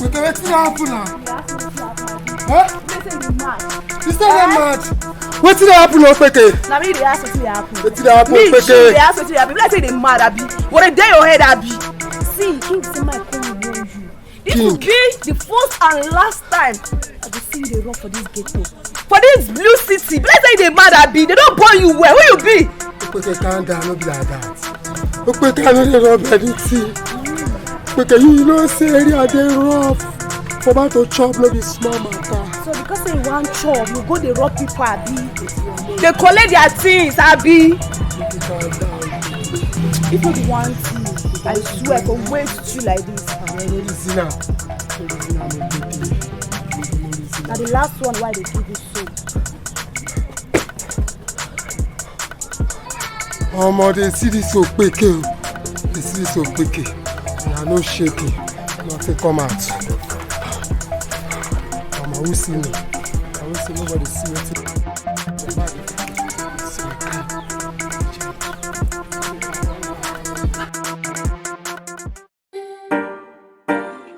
But what's happen now? Huh? You say that mad? What's happen now, Peke? Now me they ask what happen. What's happen, Me, Peke? they ask what happen. Like say they mad, Abi. What a day your head, Abi. See, King say my come warn you. This will be the first and last time I will see you run for this ghetto. For this blue city. Let's say they mad, Abi. They don't born you well. Who you be? Peke, calm down, no be like that. Peke, I don't know anything. Peke, you know say area dey rough. For about to chop, no be small matter. So because they want chop, you go the rob people, Abi. They collect their things, Abi. If you want to, I swear, I can waste you like this. Now the last one, why they give you so? They see this so quick. They see this so quick. They are no shaking. Nothing come out. Who see me? I won't see nobody see me.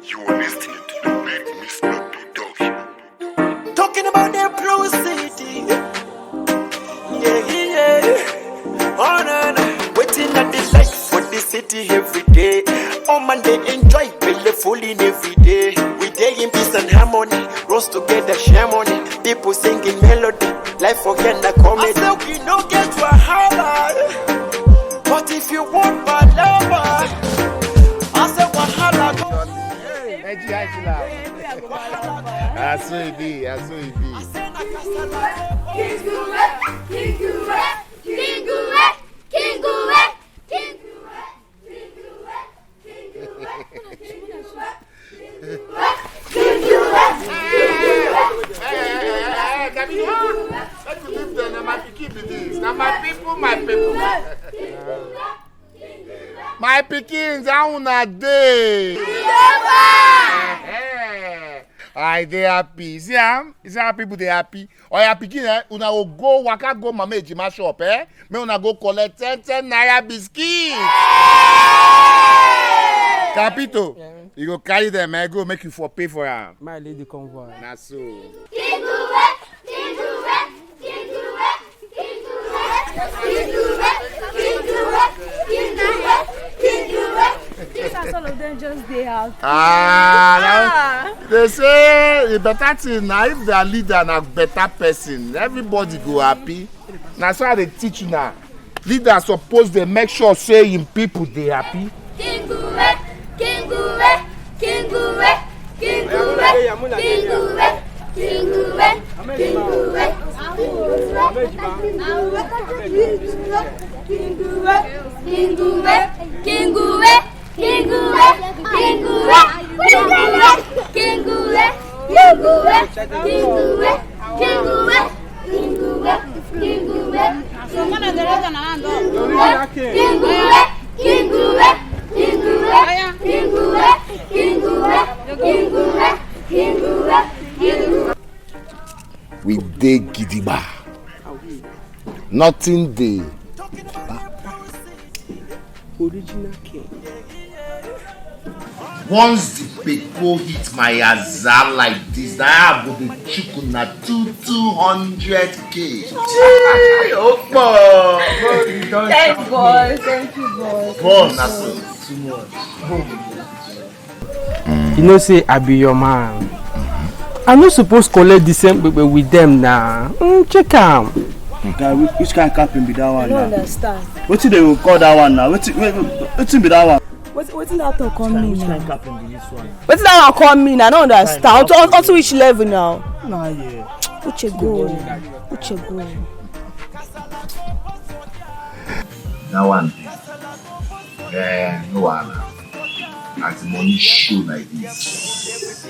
You are listening to the Big Mr. Production. Talking about their blue city. Yeah. Oh, no. Waiting at the lights for the city every day. Oh, man, they enjoy belly falling every day. We day in peace and harmony. Rose together, share money. People singing melody. Life forget the comedy. I say we no get to a high. But if you want my lover, I say wahala go. I saw it be. My pickings, how una dey? I dey happy. See how people dey happy. Oya pikin, una go waka go Mama Ejima shop, May una go collect 10 naira biscuit. Capito, you go carry them, go make you for pay for am. My lady convoy. Na so. All of them just dey out. They say the better thing now if their leader na better person, everybody go happy. Na so they teach you now. Leader suppose they make sure say him people they happy. We dey gidigba. Nothing dey. Original king. Once the people hit my azar like this, I go dey chicken na 200k. Thank God, thank you, God. God, na so too much. You know say I be your man. I no suppose collect the same paper with them now. Check am. Which kind of capping be that one now? I don't understand. What do they call that one now? What be that one? What's that talk call me Which now? kind of capping be this one? What's that one call me now? I don't understand. On to which level now? Nah, yeah. Uche go. That one, no one. As the money show like this,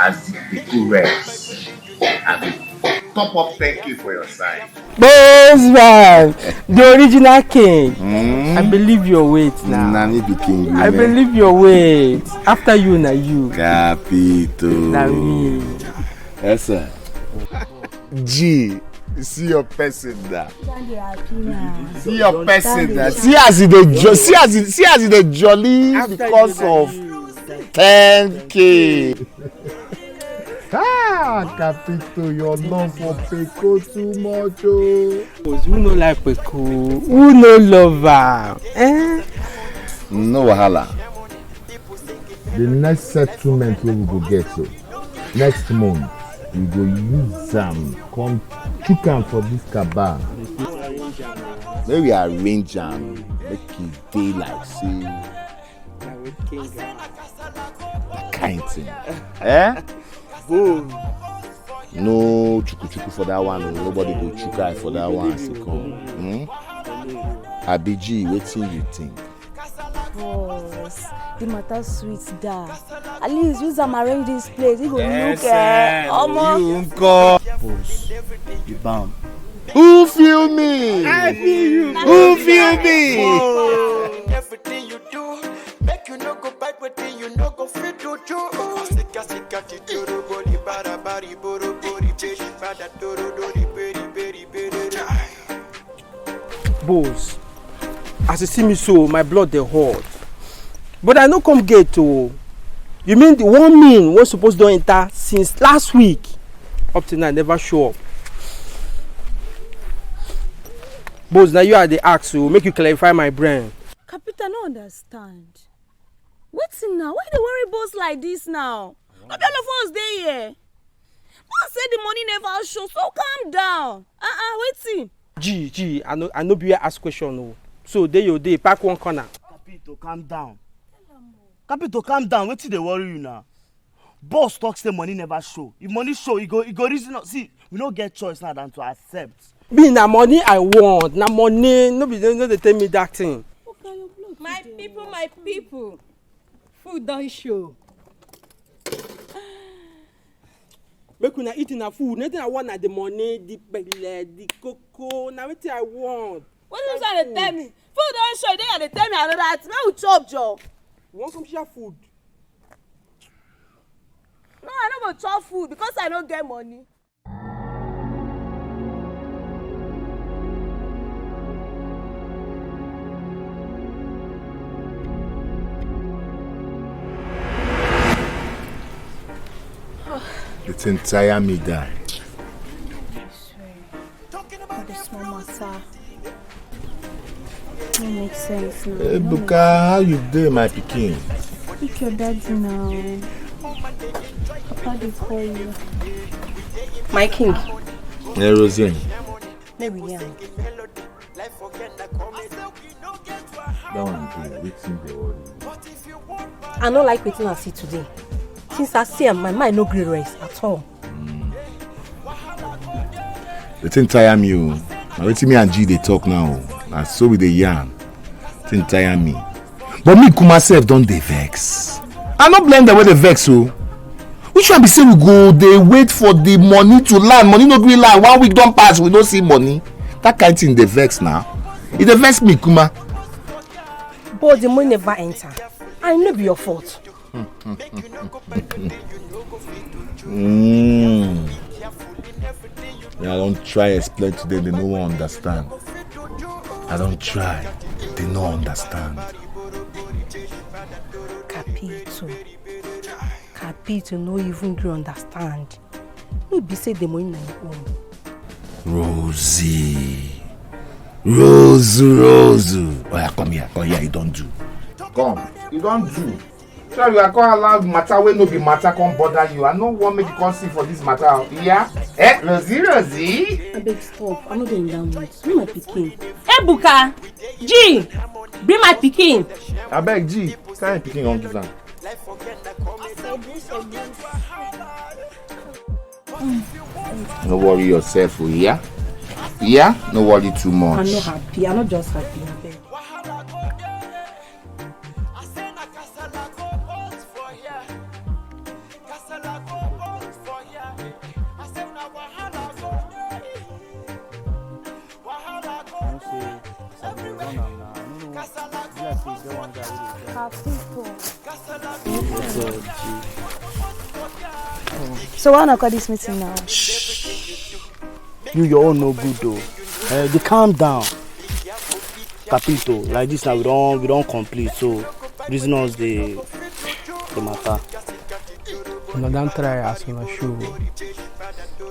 as the people rest, as the top up 10k for your side. Boss man, the original king. I believe your weight now. Nani be king. I believe your weight. After you, na you. Capito. Na me. Yes, sir. G. See your person there. See your person there. See as it dey jolly because of 10K. Capito, your love for Peko too much, oh. Who no like Peko? Who no love her? No wahala. The next settlement we will get so. Next month, we go use them, come cook am for this cabal. Maybe arrange am, make it day like say. That kind thing. Boom. No chuku for that one. Nobody go chuku for that one. Abiji, wetin you think? Boss, the matter sweet da. At least use am arrange this place. He go look Boss, you bam. Who feel me? I feel you. Who feel me? Everything you do, make you no go bad, but you no go fit to do. Boss, as you see me so, my blood dey hot. But I no come get to. You mean the one mean was supposed to enter since last week? Up till now, never show up. Boss, now you are the ask to make you clarify my brain. Capita, no understand. What's in now? Why they worry boss like this now? Not all of us dey here. Boss said the money never show, so calm down. Waiting. G, I know be ask question no. So day your day, pack one corner. Capito, calm down. Capito, calm down. Wetin dey worry you now? Boss talk say money never show. If money show, you go reason. See, we no get choice now than to accept. Be na money I want, na money. No they tell me that thing. My people. Food don't show. Make una eat na food. Nothing I want na the money, the belle, the cocoa. Na wetin I want. What you say they tell me? Food don't show. They tell me another thing. Where we chop, Joe? You want some share food? No, I no go chop food because I don't get money. It's entire me die. Not a small matter. It makes sense now. Hey, Buka, how you doing, my pikin? Pick your daddy now. Papa dey call you. My king. Hey, Rosie. Maybe yeah. That one dey wetin dey worry you. I don't like wetin I see today. Since I see him, my mind no gree rest at all. Wetin tire me o. Na wetin me and G dey talk now. Na so we dey yarn. Wetin tire me. But me Kuma sef don dey vex. I no blame them wey dey vex o. Which one be say we go dey wait for the money to land? Money no gree land. 1 week don pass, we no see money. That kind thing dey vex now. E dey vex me, Kuma. But the money never enter. I no be your fault. Yeah, I don't try explain to them, they no one understand. I don't try, they no understand. Capito no even gree understand. No be say the money na your own. Rosie. Rose. Oh yeah, come here, you don't do. Come, you don't do. So you are going to allow matter when no be matter come bother you. I no want make you come see for this matter. Yeah? Rosie? I beg stop. I'm not doing that much. Bring my pikin. Hey Buka! G! Bring my pikin! I beg G, carry picking on give am. No worry yourself, yeah? Yeah? No worry too much. I'm not happy. I'm not just happy. I beg. So why not call this meeting now? You your own no good though. They calm down. Capito, like this now we don't complete. So reason us the the matter. And I don't try as on a show.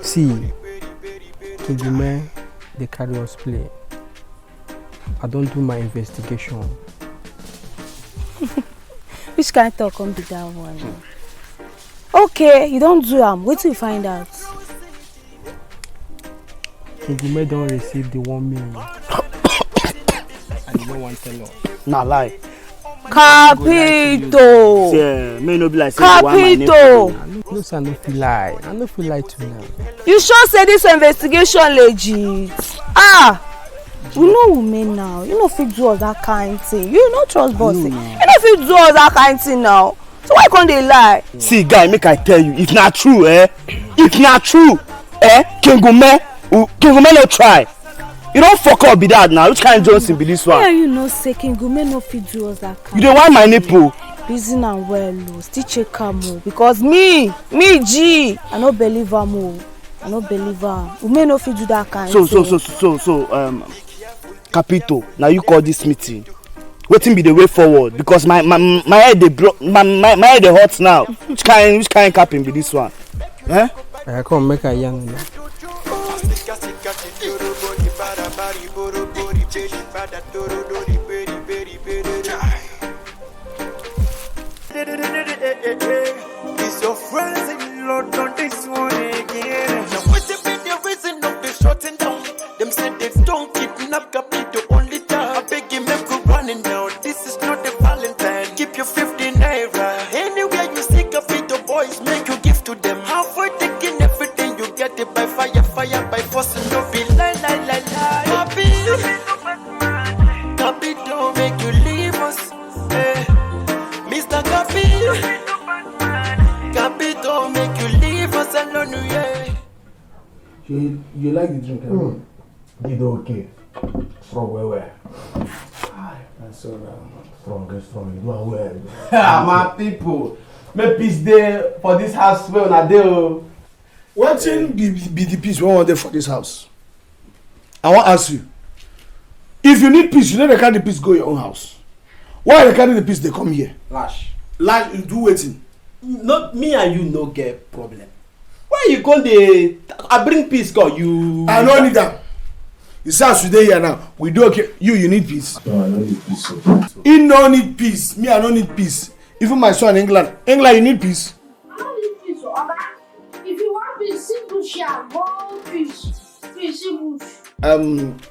See, Kingume, they carry us play. I don't do my investigation. Which kind of talk can be that one? Okay, you don't do them. Wait till you find out. Kingume don't receive the 1 million. And you don't want to tell us. Nah, lie. Capito! Yeah, may no be like Capito! No, sir, I no feel lie. I no feel lie to now. You sure say this investigation legit? Ah! We know women now. You know if you do all that kind of thing. You not trust bossy. You know if you do all that kind of thing now. So why can't they lie? See, guy, make I tell you, if not true, if not true, Kingume no try. You don't fuck up be that now. Which kind of Johnson be this one? Yeah, you know, say Kingume no fit do all that kind. You don't want my nipple. Reason and well, still check am because me G, I no believe am. I no believe am. Women no fit do that kind. So, Capito, now you call this meeting. Waiting be the way forward because my head they my head they hot now. Which kind capping be this one? I come make a young. It's your friends in London this one again. Now what's the reason of the shutting down? Them said they don't kidnap Capito only time. I beg him make you running now. This is not the Valentine. Keep your 50 naira. Anywhere you see Capito boys, make you give to them. Halfway taking everything you get it by fire by force and no be lie. Capito make you leave us. Mr. Capito make you leave us alone, yeah. You like the drink? Did okay. From where? That's so strong. You do well. My people, make peace there for this house where una dey o. What thing be the peace we want there for this house? I want to ask you. If you need peace, you don't carry the peace go your own house. Why they carry the peace they come here? Lash, You do waiting. not me and you no get problem. Why you go dey? I bring peace go you. I don't need that. You say as we dey here now, we do okay. You need peace. No, I don't need peace. He no need peace. Me, I don't need peace. Even my son in England, you need peace. I don't need peace, Oga. If you want peace, simple share. One peace, simple.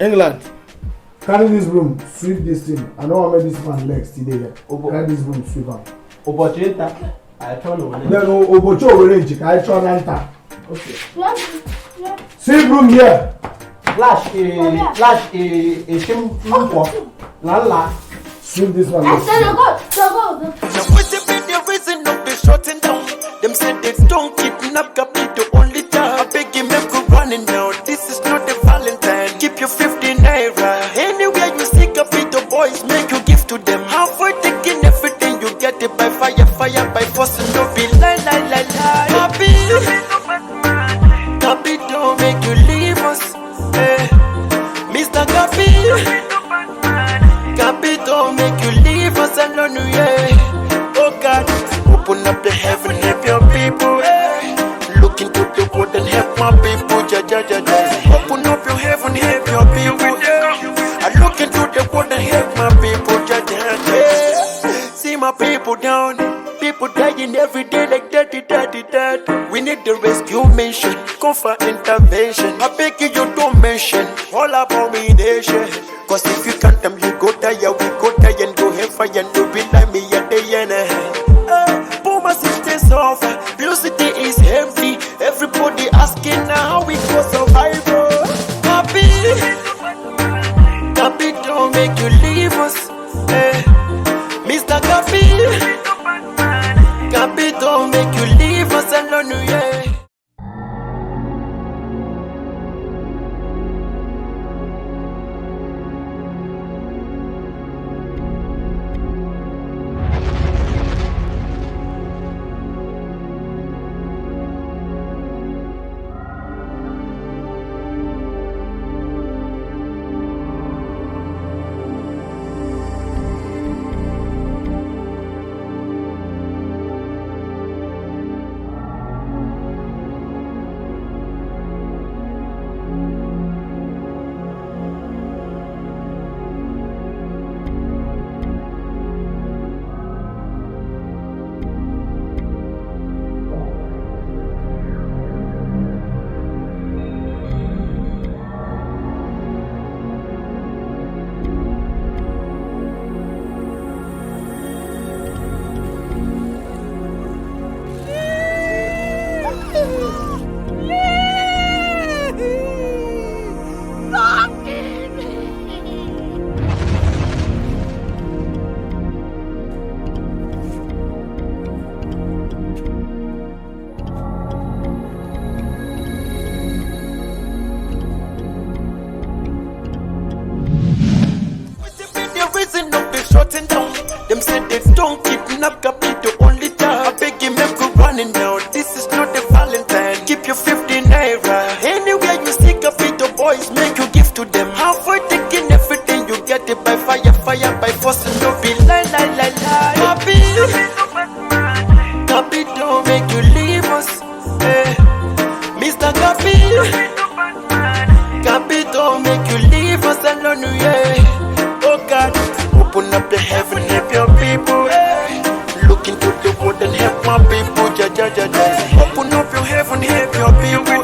England, carry this broom, sweep this thing. I don't want to make this man legs today here. Carry this broom, sweep am. Opportunity. I try no. No, Obocho orange. I try lanta. Okay. Sweep broom here. Lash shimpo. La. Sweep this one. I said go. Now what's the reason of the shutting down? Them said they don't kidnap Capito only time. I beg him make you running now. This is not the Valentine. Keep your 50 naira. Anywhere you see Capito boys, make you give to them. Halfway taking everything you get it by fire by force and no be lie. Capito make you leave us. Mr. Capito make you leave us alone, yeah. Oh God, open up the heaven, help your people, Look into the world and help my people, Open up your heaven, help your people, I look into the world and help my people, See my people down, people dying every day like that. We need the rescue mission, come for intervention. I beg you don't mention all abomination. Cause if you can't them, you go die, we go die and go hellfire and do be like me at the end. Boomer sisters off, blue city is empty. Everybody asking how we go survival. Capito make you leave us. Mr. Capito make you leave us alone, yeah. Them say they don't kidnap Capito, only time. I beg you, make you running now. This is not the Valentine. Keep your 50 naira. Anywhere you see Capito boys, make you give to them. Avoid taking everything you get it by fire, by force, and no be lie. Capito, make you leave us. Mr. Capito, make you leave us alone, yeah. Oh God, open up the heaven, help your people. Look into the world and help my people. Open up your heaven, help your people.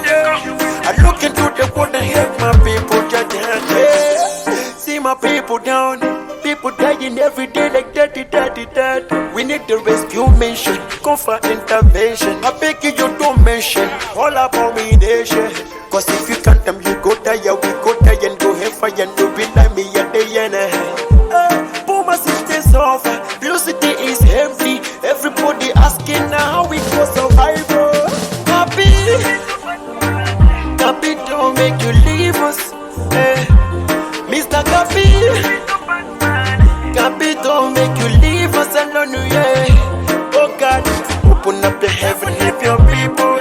I look into the world and help my people. See my people down, people dying every day like that. We need the rescue mission, come for intervention. I beg you, don't mention all abomination. Cause if you count them, you go die, we go die and go hellfire and do be like me at the end. Boomer systems off, blue city is empty. Everybody asking now how we go survival. Happy don't make you leave us. Mr. Happy don't make you leave us alone, yeah. Oh God, open up the heaven, help your people.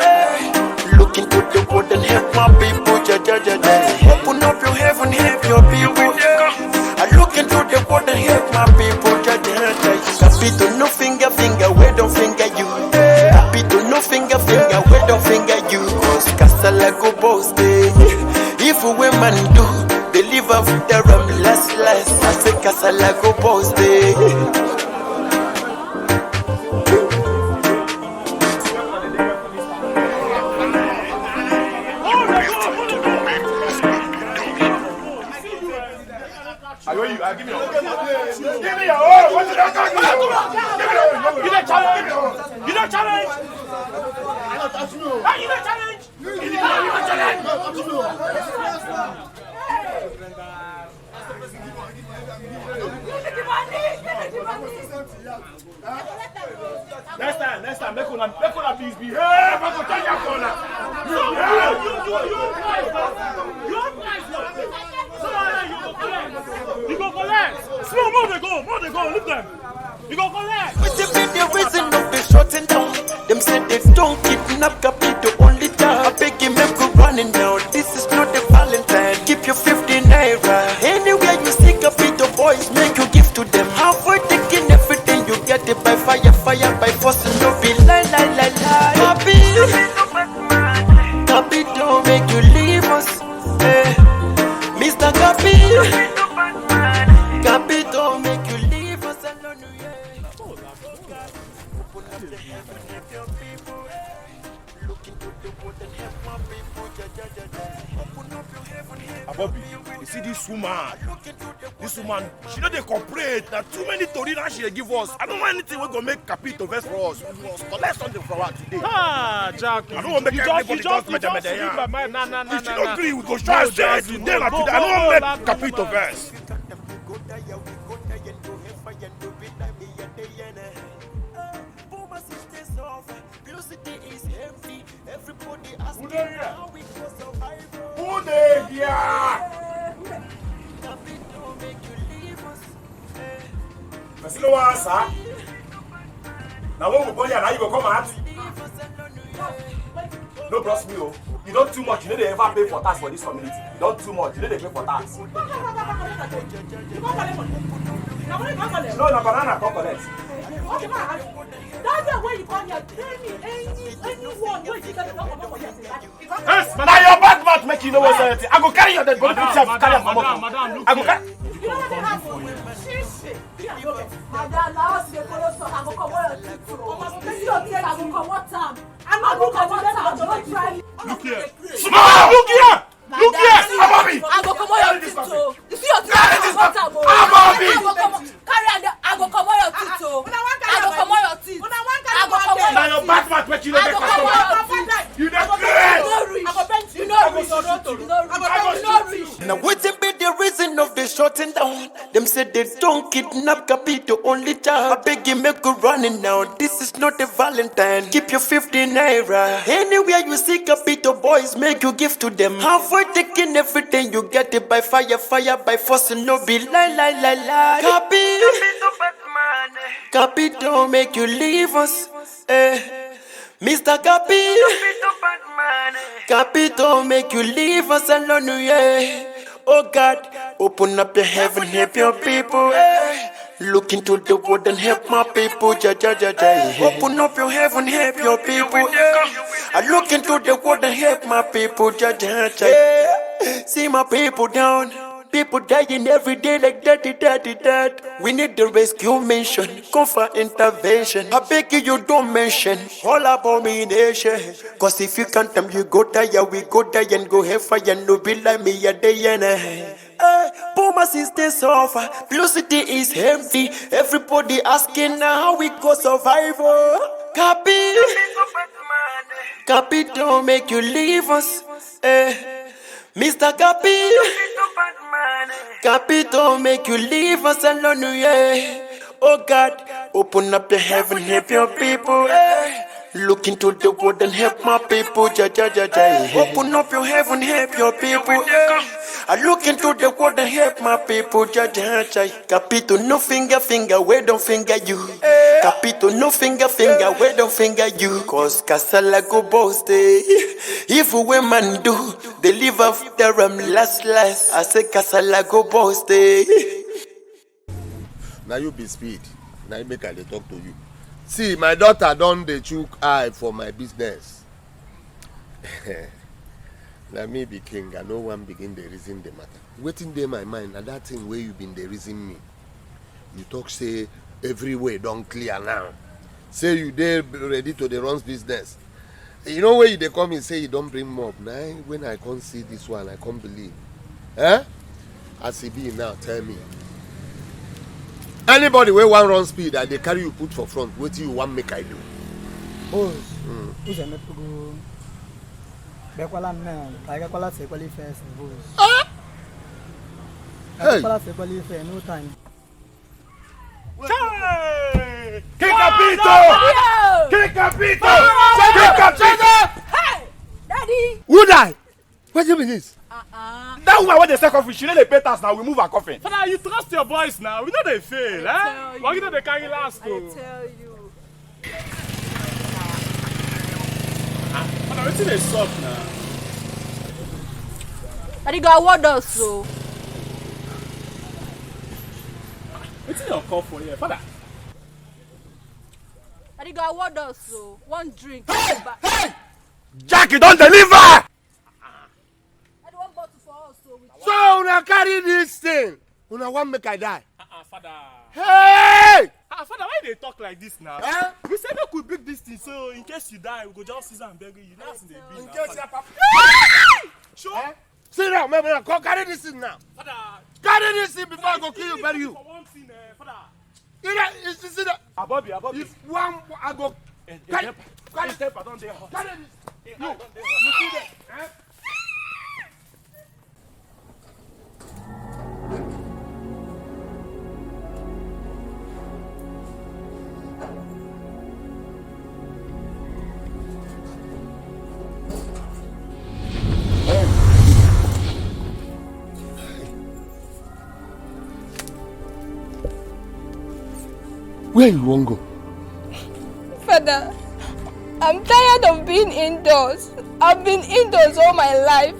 Look into the world and help my people. Open up your heaven, help your people. I look into the world and help my people. Capito, no finger, we don't finger you. Capito, no finger, we don't finger you. Cause Casala go boss day. If women do, they live after them less. I say Casala go boss day. Give me your own. What did I do? You don't challenge. You don't challenge. You don't challenge. You don't challenge. Next time, make una please behave. I'm gonna tell you corner. You go collect. Slow, more they go, leave them. You go collect. With the reason of the shutting down, them said they don't kidnap Capito, only time. I beg you, make you running now. This is not the Valentine. Keep your 50 naira. Anywhere you see Capito boys, make you give to them. Avoid taking everything you get it by fire, by force, and no be lie. Capito, make you leave us. Mr. Capito, make you leave us alone, yeah. Open up the heaven, help your people. Look into the world and help my people. Open up your heaven, help Bobby, you see this woman, she know they cooperate. Now too many tori that she give us. I don't want anything we gonna make Capito vest for us. We must collect something from her today. Jack, I don't want to make anybody just read my mind. Nah. If she don't agree, we go try to say today. I don't want to make Capito vest. Who they here? But you know what, sir? Now when we go here, now you go come out. No, bros, me, you don't too much. You know they ever pay for tax for this community. You don't too much. You know they pay for tax. No, banana come collect. Okay, man. That's the way you come here. Tell me anyone where you get it for here. Yes, madam. Now your bad mouth make you know what's anything. I go carry your dead body picture. Carry your madam. I go carry. You know what they have for you? Madam, now us dey follow talk. I go comot your teeth. I go comot am. I go comot am. Don't try. Look here. Small. Look here. Look here. Amabi. I go comot your teeth. You see your teeth? Carry this man. Amabi. Carry and I go comot your teeth. I go comot your teeth. I go comot your teeth. Now your bad mouth make you know make customer. You dey crazy. You know rich. Now wouldn't be the reason of the shutting down. Them said they don't kidnap Capito, only child. I beg you, make you running now. This is not a Valentine. Keep your 50 naira. Anywhere you see Capito boys, make you give to them. Avoid taking everything you get it by fire, by force, and no be lie. Capito, Batman. Capito make you leave us, Mr. Capito. Capito make you leave us alone, yeah. Oh God, open up your heaven, help your people, Look into the world and help my people, Open up your heaven, help your people, I look into the world and help my people, See my people down. People dying every day like that. We need the rescue mission, come for intervention. I beg you don't mention all abomination. Cause if you can't them, you go die, we go die and go hellfire. No be like me a day and Puma system suffer, velocity is empty. Everybody asking now how we go survival. Capi don't make you leave us, Mr. Capi. Capito make you leave us alone, yeah. Oh God, open up your heaven, help your people, Look into the world and help my people, Open up your heaven, help your people, I look into the world and help my people, Capito, no finger, we don't finger you. Capito, no finger, we don't finger you. Cause Casala go boast, If women do, they live after last. I say Casala go boast, Now you be speed. Now you make I talk to you. See, my daughter done the chook eye for my business. Now me be king, I no one begin the reason the matter. Waiting there my mind, and that thing where you been the reason me. You talk say everywhere don't clear now. Say you there ready to the runs business. You know where they come and say you don't bring mob. Now when I can't see this one, I can't believe. As he be now, tell me. Anybody where one run speed that they carry you put for front, what you want make I do? Boss, who's a go? Bekwala man, I got quality equally first, boss. Hey, quality equally fair, no time. Hey! Capito! Capito! Hey! Daddy! Who die? What do you mean this? That woman when they say coffee, she know they pay tax now. We move her coffin. Father, you trust your boys now. We know they fail, Why you know they carry last? I tell you. Father, what's in the shop now? Daddy got what else so? What's in your call for here, Father? Daddy got what else so? One drink. Hey! Jackie, don't deliver! So una carry this thing. Una want make I die. Father. Hey! Father, why they talk like this now? We said we could big this thing, so in case you die, we go just see and beg you. That's in the bill. In case you papa. Sure. Sit down, man. Go carry this thing now. Father. Carry this thing before I go kill you, bury you. For one thing, Father. See that? Abobi. If one, I go. Carry this. Carry this. You see that? Where you want to go? Father, I'm tired of being indoors. I've been indoors all my life.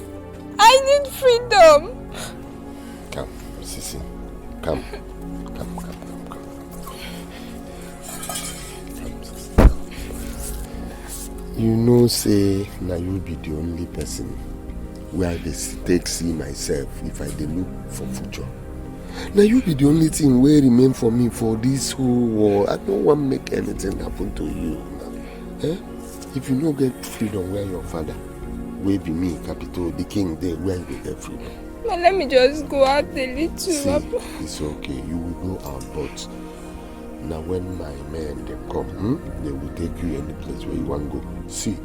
I need freedom. Come, Sissy. Come. You know, say, now you be the only person where I take see myself if I dey look for future. Now you be the only thing where remain for me for this whole world. I don't want to make anything happen to you. If you don't get freedom where your father, where be me, Capito, the king there, where you get freedom. But let me just go out a little. See, it's okay. You will go out, but now when my men they come, they will take you any place where you want to go. See,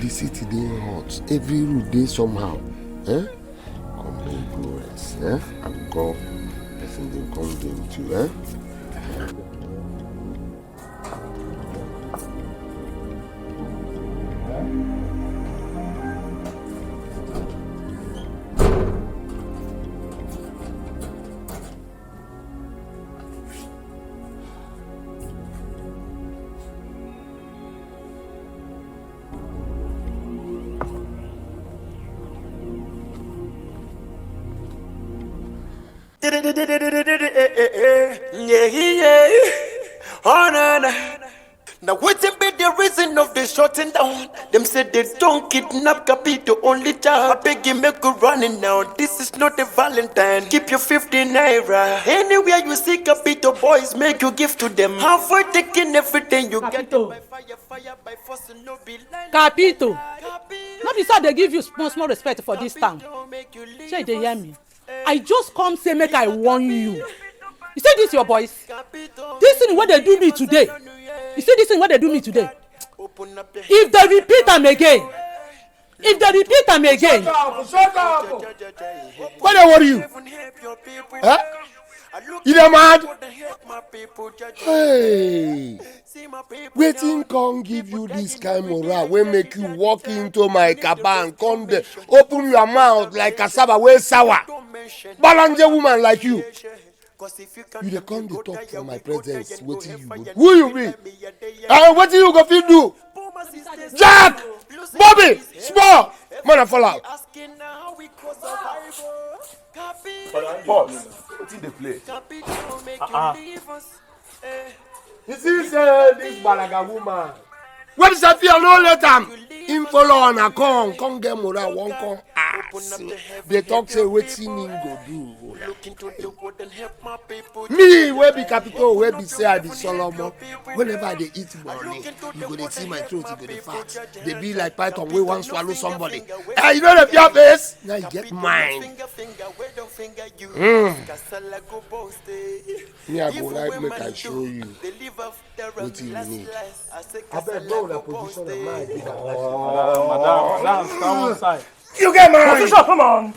the city they hot. Every road they somehow. Come here, go rest. And go. Person they come there with you. Yeah. Oh, no. Now what's be the reason of the shutting down? Them said they don't kidnap Capito, only child. I beg you make you running now. This is not a Valentine. Keep your 50 naira. Anywhere you see Capito boys, make you give to them. Avoid taking everything you Capito. get. By force, no be like Capito. Not be so they give you small respect for this town. Say they hear me. I just come say make I warn you. You see this your boys? This thing what they do me today. You see this thing what they do me today? If they repeat them again. Shut up! What they worry you? Huh? You dey mad? Hey, wetin come give you this kind morale wey make you walk into my caban come there open your mouth like cassava wey sour? Balanje woman like you. You dey come dey talk for my presence wetin you go do? Who you be? And wetin you go fit do? Jack! Bobby! Small! Man I fall out. Boss, wetin dey play? You see say this balaga woman when Safia no let am him follow on a come get morale wan come ask dey talk say wetin him go do. Me wey be Capito wey be say I be Solomon whenever I dey eat money you go dey see my throat you go dey fat dey be like python wey wan swallow somebody. You know the fear face now you get mind. Me I go like make I show you wetin you need. Abeg no na position of mind. Madam, stand one side. You get mind. Position, come on.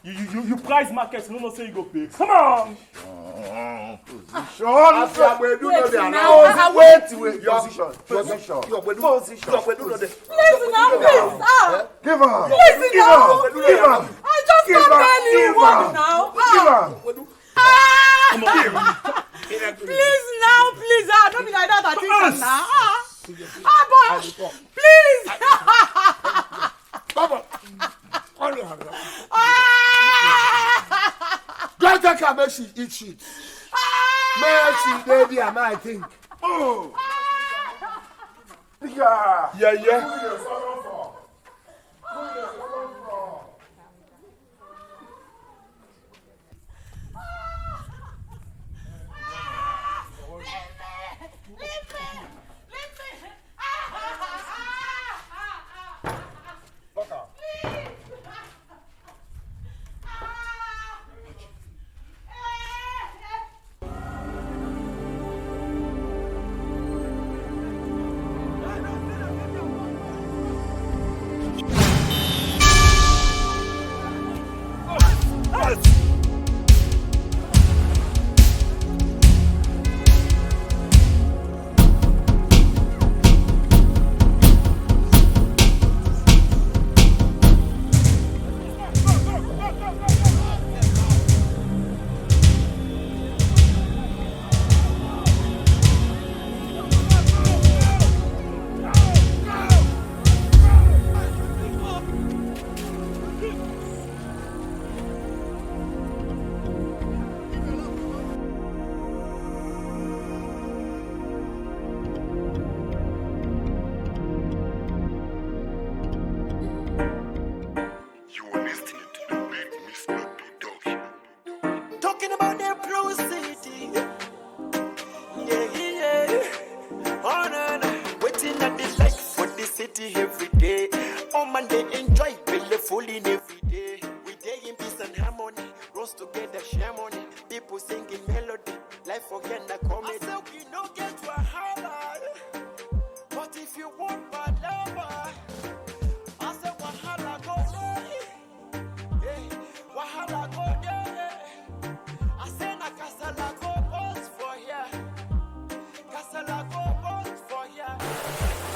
You price market, no say you go pay. Come on. Position. Wait. Position. Please now, please. Give her. Please now. Give her. I just can't tell you what now. Please now, please. Don't be like that. I think now. But please. Don't take her make she eat shit. Make she dey there, I think. Yeah.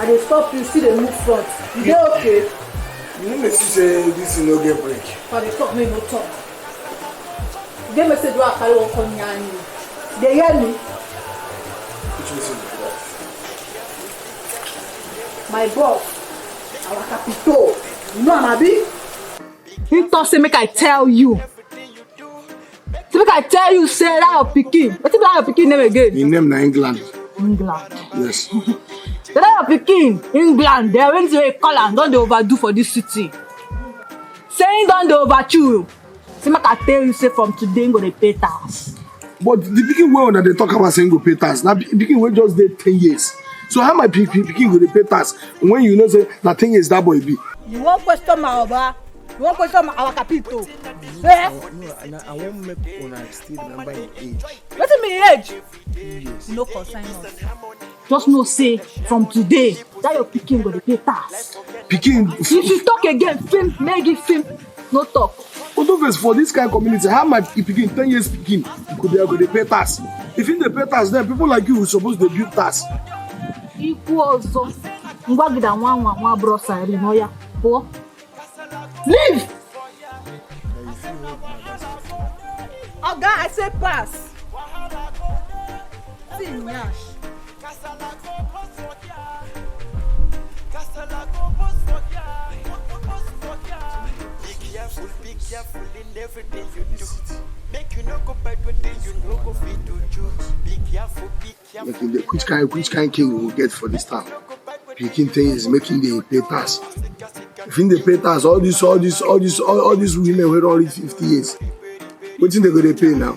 I dey stop you, see they move front. You dey okay? You know see say this no get break. But they talk me no talk. They message you I carry one come near you. They hear me? Which message? My boss, our Capito. You know I'm Abi? He talk say make I tell you. So make Make I tell you, say that your pikin. What is that your pikin name again? His name na England. England. Yes. Say that your pikin, England. They went to a call and don't they overdo for this city. Saying don't they overchew. See, make I tell you, say from today, I'm gonna pay tax. But the pikin wey una dey talk about saying go pay tax, na pikin wey just dey 10 years. So how my pikin go dey pay tax when you know say na 10 years that boy be? You wan question my oba? You wan question our capital? No, I won't make una still remember him age. Wetin be age? Yes. No concern us. Just know, say from today, that your pikin go dey pay tax. Pikin. If you talk again, film, make it film. No talk. Otherwise, for this kind of community, how my pikin 10 years pikin go dey pay tax? If in dey pay tax, then people like you supposed to build tax. Ikwu ọzọ. Ngwa gida nwa bro sari no ya. Pụọ. Leave. Oga, I say pass. See nyash. Be careful in everything you do. Make you no go bad when you no go fit to do. Be careful, be careful. Making the which kind king we will get for this town? Pikin 10 years making the pay tax. If in the pay tax, all these women were only 50 years. What think they go to pay now?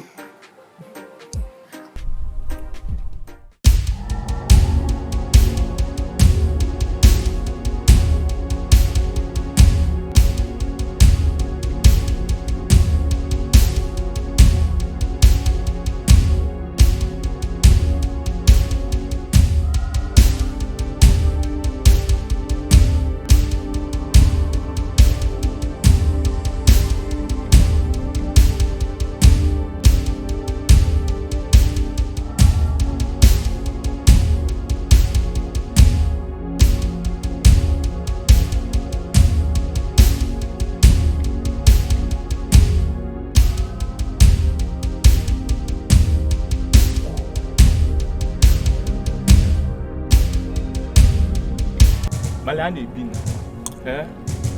Malian bin,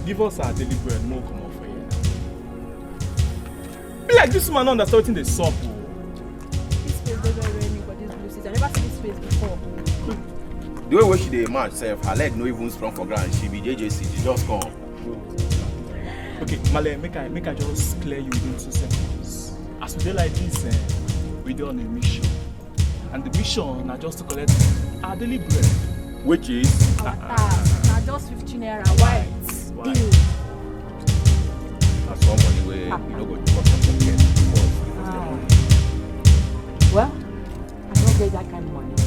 give us our daily bread, no come off for here. Be like this man understand wetin dey sup. This place dey very raining for this blue season. I never seen this place before. The way she dey march sef, her leg no even strong for ground. She be JJC, she just come. Okay, Male, make I just clear you within 2 seconds. As we dey like this, we dey on a mission, and the mission na just to collect our daily bread, which is Na just 15 naira. Why? Deal. na small money wey you no go drop from pocket before you go spend money. Well, I don't get that kind of money to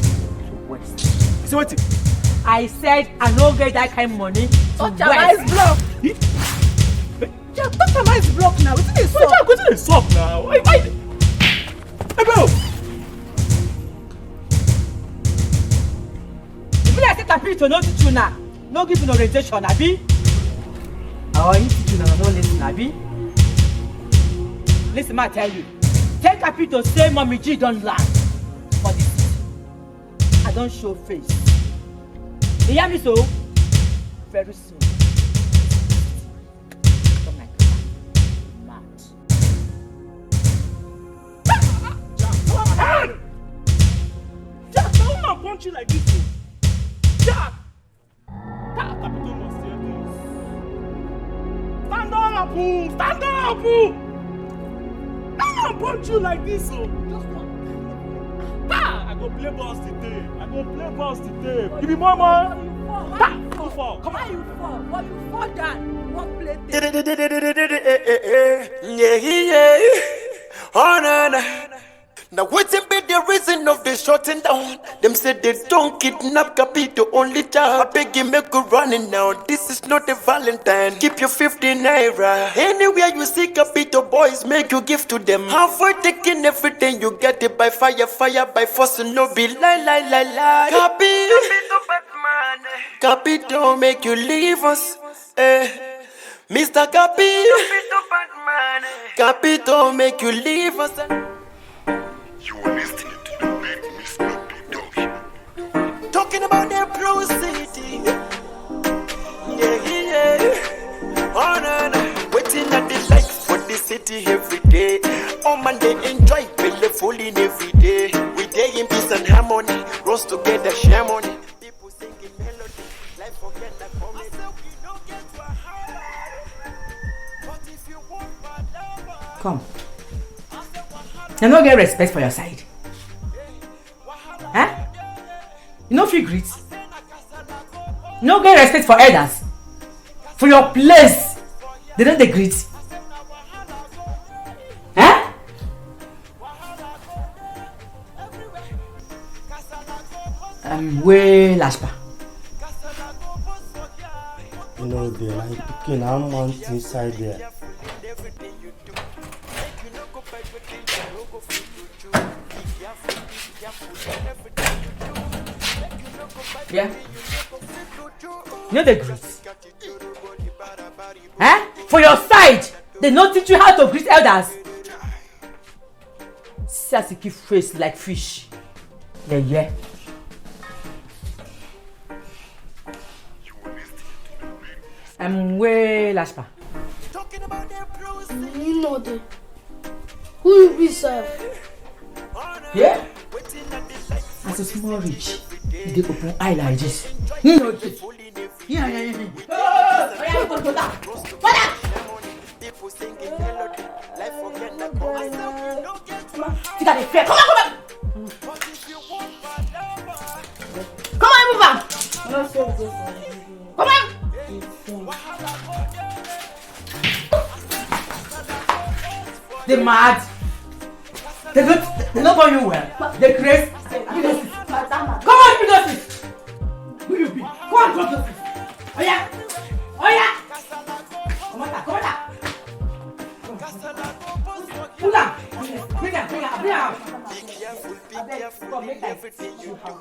waste. You say wetin? I said I don't get that kind of money to Touch am ice waste. block. Yeah, touch am ice block now. Wetin dey sup? Wetin dey sup now? Why? Hey, bro! You be like say capital no teach you now. No give you no orientation, abi? Or you teach you no listen, abi? Listen, ma tell you. Tell capital say Mommy G don't land for this city. I don't show face. You hear me so? Very soon. Come like that. Mad. Jack, no woman punch you like this. Jack! That capital must hear this. Stand up, Apu! Stand up, Apu! No man punch you like this, oh! Just one. Ah! I go play balls today. You be mama. Come fall. Come on. You fall. But you fall down. What play Yeah. Oh, no. Now what's be the reason of the shutting down? Them said they don't kidnap Capito, only job. I beg you make you running now. This is not a Valentine. Keep your 50 naira. Anywhere you see Capito boys, make you give to them. Avoid taking everything you get it by fire by force. No be lie. Capito make you leave us. Mr. Capito make you leave us. You are listening to the big Mr. Production. Talking about the blue city. Yeah. Oh, no. Waiting at the lights for the city every day. Oh, and they enjoy, belly full in every day. We day in peace and harmony, roast together, share money. People singing melody, life forget the comedy. Come. You no get respect for your side. Huh? You no feel greet. You no get respect for elders. For your place, they don't dey greet. Huh? Where Laspa? You know, they like picking a month inside there. Yeah. You know the greet. Huh? For your side, they don't teach you how to greet elders. See as you keep face like fish. Yeah. Where Laspa? You know the. Who you be, sir? Yeah? As a small rich, they open eye like this. You know it. Yeah. People singing melody, life forget the comedy. Come on, move on. Come on. They mad. They don't want you well. They crazy. Come on, you do this. Who you be? Go on, drop this. Oh yeah. Come on. Pull up. Bring up. Be careful in everything you do.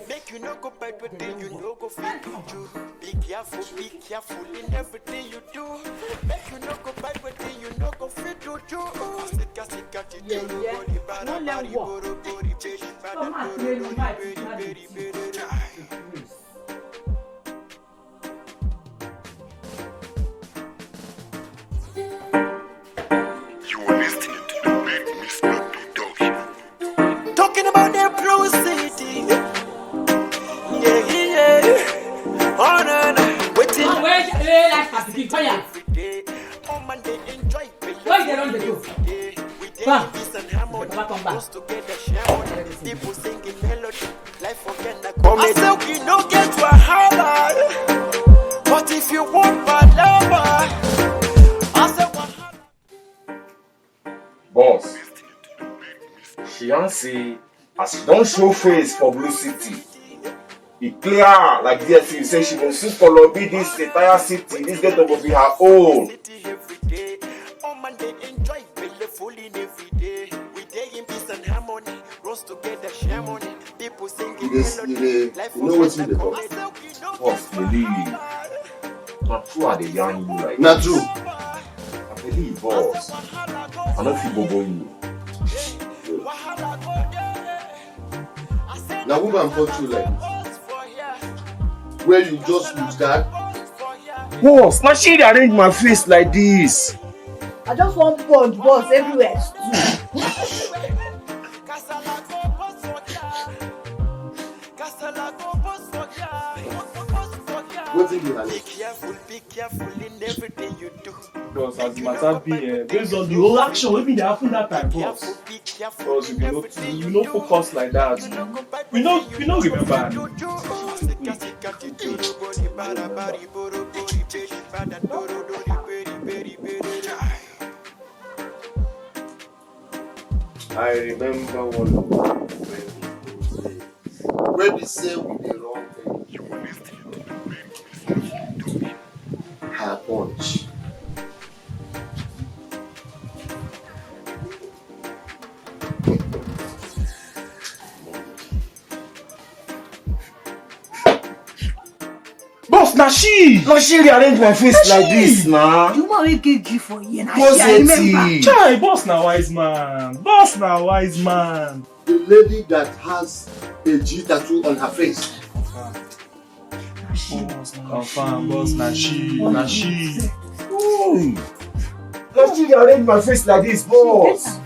Make you no go bite with it, you no go fit to do. Be careful in everything you do. Make you no go bite with it, you no go fit to do. You are listening to the big Mr. Dog. Talking about the proceeding. Yeah. Oh, no. Waiting. Why they don't do? Come. People singing melody, life forget the comedy. I say we no get to a high, but if you want bad lover, I say what. Boss, she don't see as she don't show face for Blue City. It clear like this. You say she will soon for lobby this entire city. This ghetto will be her own. People singing You know what's in the talk? Boss, believe. Not true are they young you like Not true. I believe, boss. I don't feel bobo you. Now woman touch you like this. Where you just lose that. Boss, now she arrange my face like this. I just want punch balls everywhere. What do you have? Be careful in everything you do. Because as the matter be, based on the whole action, maybe they happen that time, boss. Because you no focus like that. We no remember. I remember one of them when we say we the wrong thing. Her punch. Boss, now she rearrange my face like this, nah. You want to get G for you, now Boss, I remember. Chai, boss now wise man. The lady that has a G tattoo on her face. Confirm, boss, na she. Now she rearrange my face like this, boss.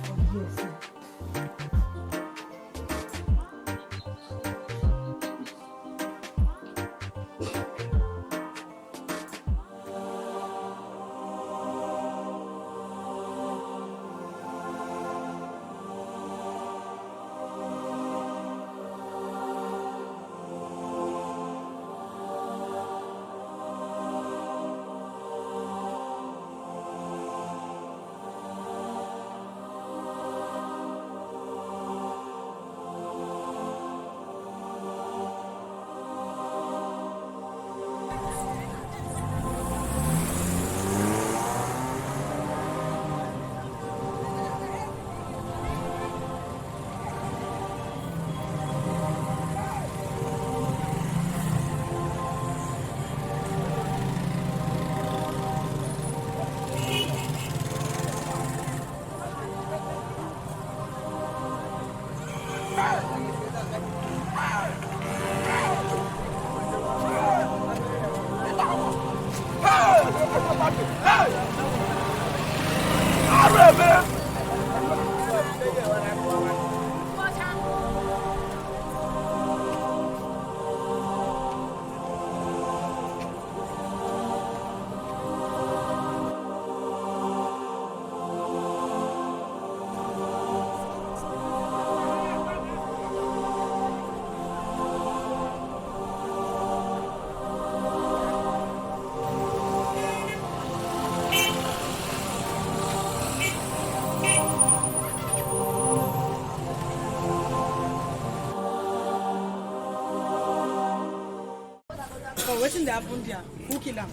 Wetin dey happen there? Who kill am?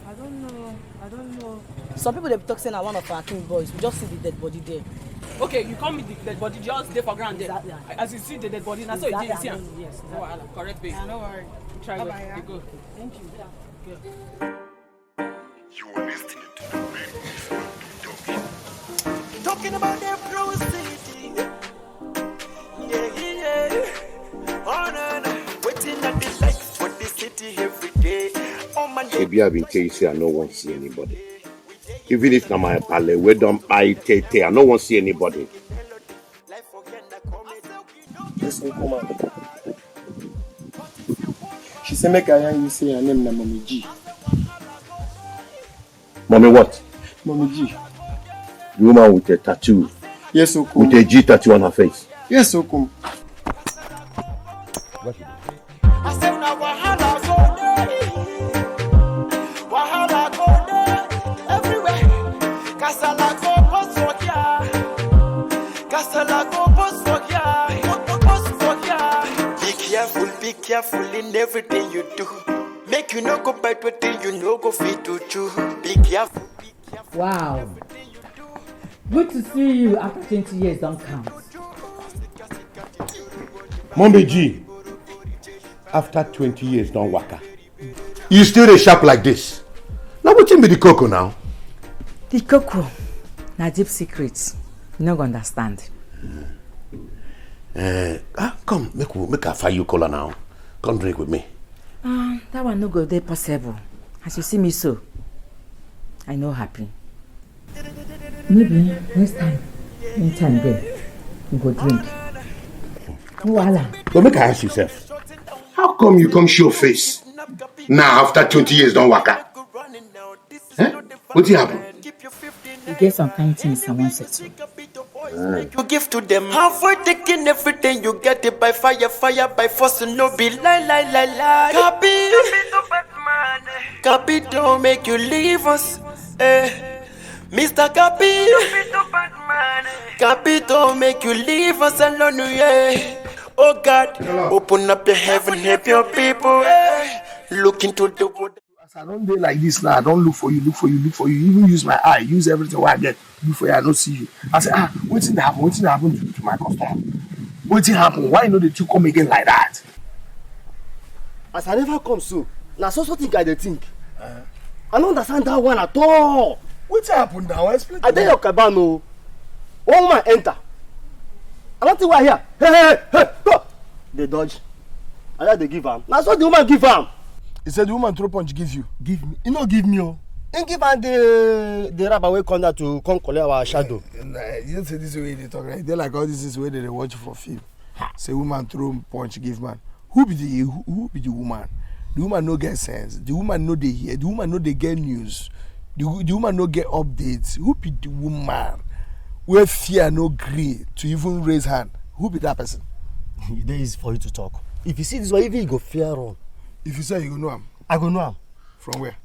I don't know. Some people they be talking na one of our king boys. We just see the dead body there. Okay, you come with the dead body just there for ground there. Exactly. As you see the dead body, na so you dey see am. Yes. No wahala, correct babe. Yeah, no worry. Try well. Bye-bye, yeah. You go. Thank you. Good. You are listening to the radio talking about the pro city. Yeah. Oh, no. Waiting at the lights for the city every day. Oh, man. Maybe I've been telling you, I don't want to see anybody. Even if na my pale, we don't buy tete, I don't want to see anybody. Listen, come on. She said, make I hear you say her name na Mommy G. Mommy what? Mommy G. The woman with a tattoo. Yes, Okum. With a G tattoo on her face. Yes, Okum. What you I said, now wahala go there. Wahala go there. Everywhere. Kasala go post for ya. Kasala go post for ya. Post for ya. Be careful in everything you do. Make you no go bite what you no go fit to chew. Be careful. Wow. Good to see you after 20 years don't count. Mommy G, after 20 years don't waka. You still dey sharp like this. Now what be the cocoa now? The cocoa, na deep secrets. You no go understand. Come, make a fire you color now. Come drink with me. That one no go dey possible. As you see me so, I no happy. Maybe next time, anytime then, we go drink. No wahala. But make I ask yourself, How come you come show face? Now after 20 years don't waka. What happened? You get some kind things I want settle. You give to them. Avoid taking everything you get it by fire, by force, no be lie. Copy don't make you leave us. Mr. Copy don't make you leave us alone, yeah. Oh God, open up the heaven, help your people. Look into the world. As I don't do like this now, I don't look for you. Even use my eye, use everything what I get. Look for you, I don't see you. I say, what's happened to my customer? What's happened? Why no the two come again like that? As I never come so, now so think I dey think. I don't understand that one at all. What's happened now? Explain. I tell your cabano. One woman enter. I don't think we're here. Hey, go. They dodge. I let they give him. Now so the woman give him. He said the woman throw punch give you. Give me. You know give me oh. He give am the rabbi wey come there to come collect our shadow. You don't say this way they talk right. They like all this is where they watch for film. Say woman throw punch give man. Who be the woman? The woman no get sense. The woman no dey hear. The woman no dey get news. The woman no get updates. Who be the woman? Where fear no gree to even raise hand. Who be that person? It is for you to talk. If you see this one, even you go fear run. If you say you go know him. I go know him. From where?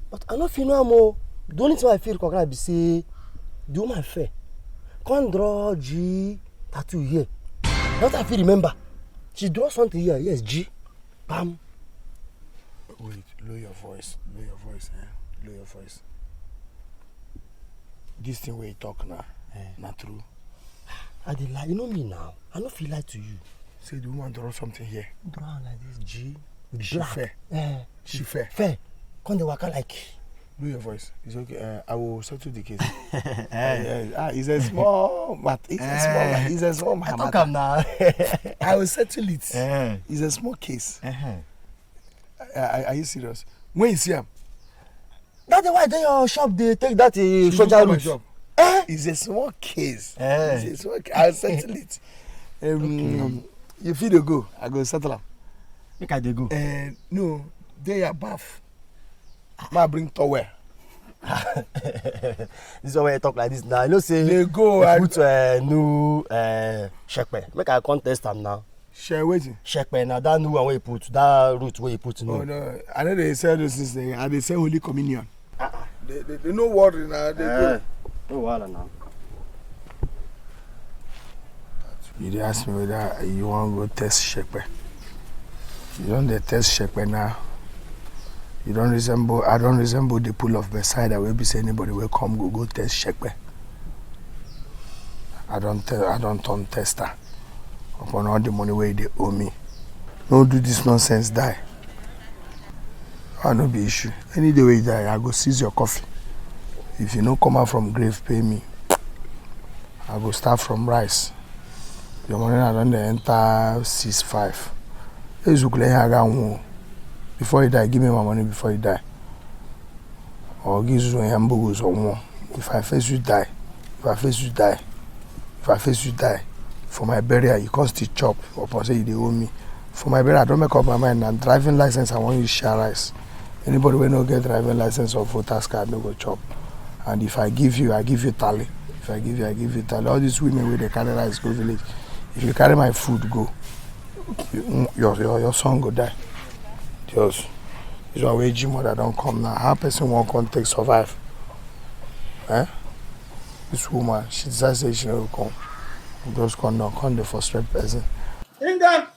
But I no feel know him oh. The only thing I feel correct be say the woman fair. Come draw G tattoo here. Not I feel remember. She draw something here. Yes, G. Bam. Wait, lower your voice. Lower your voice. This thing where you talk now, not true. I dey lie. You know me now. I no feel lie to you. Say the woman draw something here. Draw like this G. With She black. fair. She fair. Fair. Come dey waka like. Lower your voice. It's okay. I will settle the case. It's a small matter. It's a small matter. I talk am now. I will settle it. It's a small case. Are you serious? When you see him? That's why they your shop they take that social route. Shop. It's a small case. It's a small case. I'll settle it. Okay. You feel the go, I go settle am. Make I dey go. No, they are bath. Ma bring towel. This is why I talk like this now. You know say they go. They put new shepe. Make I contest am now. Share waiting. Shepe now that new one where you put that route where you put. Oh no, I know they sell those things. And they sell Holy Communion. They no worry now. They go. No wahala now. You ask me whether you want to go test shepe. You don't test shepe now. You don't resemble. I don't resemble the pool of Bethesda where be say anybody will come go test shepe. I don't turn tester upon all the money where they owe me. No do this nonsense, die. I no be issue. Any day you die, I go seize your coffee. If you no come out from grave, pay me. I go start from rice. Your money I don't enter 6-5. Before you die, give me my money before you die. Or give you hamburgers or more. If I face you, die. If I face you, die. If I face you, die. For my burial, you can't still chop. Or say they owe me. For my burial, I don't make up my mind. And driving license, I want you to share rice. Anybody will not get driving license or voter's card, no go chop. And if I give you, I give you tally. If I give you, I give you tally. All these women with the carry rice go village. If you carry my food, go. Your son go die. Just this one where Jim mother don't come now. How person won't come take survive? This woman, she decides say she will come. Just come down, come the frustrated person. Inga.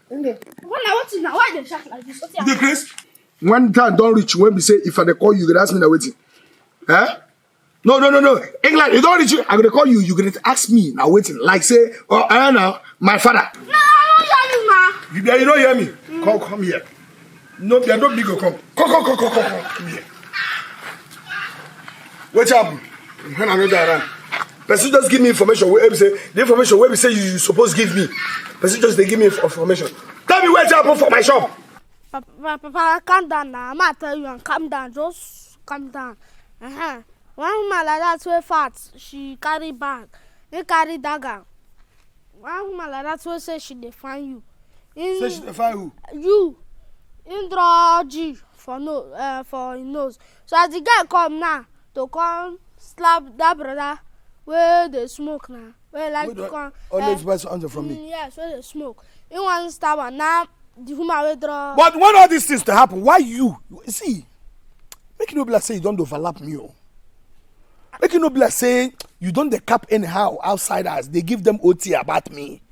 What is now? Why they shout like this? You Chris? One time don't reach when we say if I call you, you ask me that waiting. No. England, you don't reach you. I'm gonna call you. You're gonna ask me now waiting. Like say, now my father. No, I don't hear You don't hear me? Come here. No, they're not big. Come here. What's happened? When I know that around. Person just give me information. Where we say the information where we say you supposed to give me. Person just they give me information. Tell me what's happened for my shop. Papa, calm down now. I'm gonna tell you and calm down. Just calm down. One woman like that so fat, she carry bag. They carry dagger. One woman like that so say she define you. Say she define who? You. In draw G for his nose. So as the guy come now to come slap that brother where they smoke now. Where like to come. Always pass on from me. Yes, where they smoke. In one stab and now the woman will draw. But when all these things to happen, why you see? Make you no be like say you don't overlap me. Make you no be like say you don't the cap anyhow outsiders. They give them OT about me.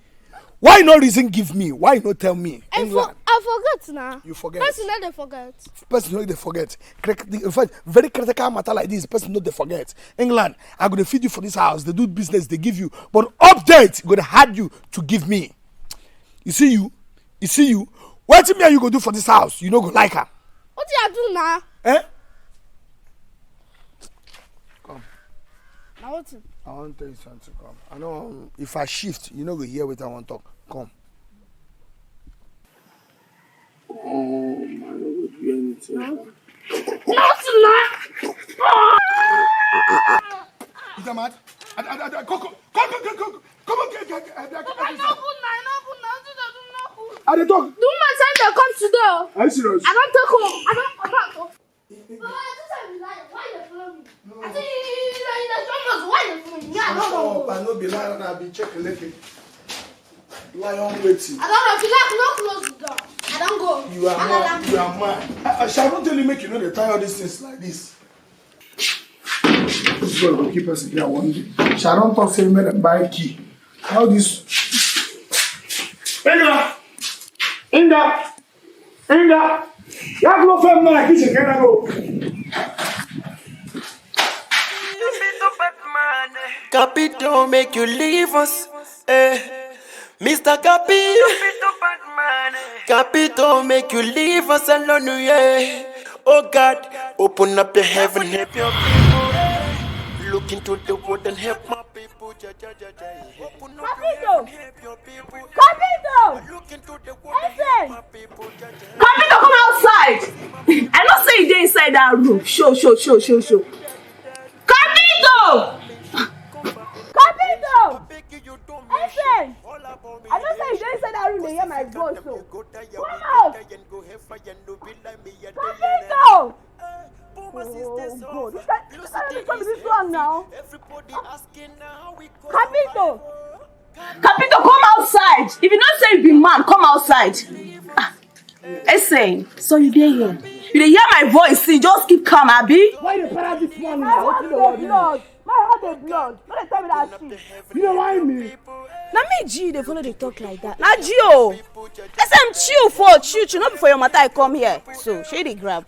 Why no reason give me? Why no tell me? I forget now. You forget. Person no they forget. Person no they forget. In fact, very critical matter like this, person no they forget. England, I'm gonna feed you for this house. They do business, they give you. But update, gonna hard you to give me. You see you. What me are you gonna do for this house? You no go like her. What do you do now? Come. Now what? I want to tell you something. Come. I know if I shift, you know go hear what I want to talk. Come. Oh, man, I don't do anything. Nothing now. Is that mad? Come. I don't talk. The woman said they come today. Are you serious? I don't take home. I don't. But I why you follow me? No. I think why you follow me? I don't know. I no be lying. I be checking lately. Lion waiting. I don't know. If you like, no close the door. I don't go. You are mad. I shall not tell you make you know they tie all these things like this. This girl will keep us here one day. Sharon talk say me them buy key. How this? Inga. You have no family like this again. Go. Capito make you leave us, Mr. Capito make you leave us alone, yeah. Oh God, open up the heaven, help your people. Look into the world and help my people. Open up the heaven, help your people. Capito! Look into the world and help my people. Capito, come outside! I don't say you dey inside inside that room. Show. Capito! Capito! Listen! I don't say you don't inside that room, they hear my voice, so. Come out! Capito! Oh, God. This is one now. Capito! Capito, come outside. If you don't say you be man, come outside. Listen, so you dey here. You dey hear my voice, see, just keep calm, Abi. Why you para this morning? My heart dey blood. My heart dey blood. Don't tell me that shit. You don't mind me? Na me G dey follow dey talk like that. Na G o. Let's say chill, not before your matter I come here. So, shey dey grab.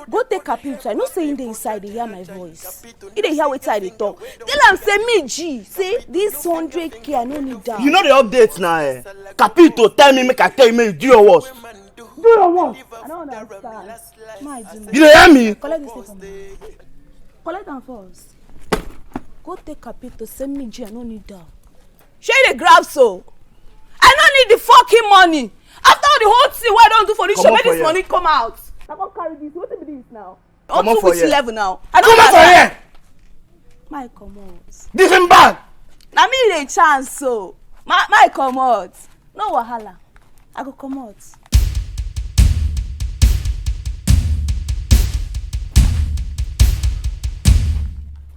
Go take Capito. I know say him dey inside, dey hear my voice. He dey hear wetin I dey talk. Tell am say me G, say this 100K I no need that. You know the updates now, eh? Capito tell me make I tell you make you do your worst. Do your worst. I don't understand. My G. You dey hear me? Collect this thing from me. Collect am first. Go take Capito, say me G, I no need that. Shey dey grab so. I no need the fucking money. After all the whole thing wey I don do for this show, make this money come out. I come carry this. Wetin be this now? Come on for which here. level now? Come on for here. My comot. Different bag. Na me dey chance so. My comot. No wahala. I go comot.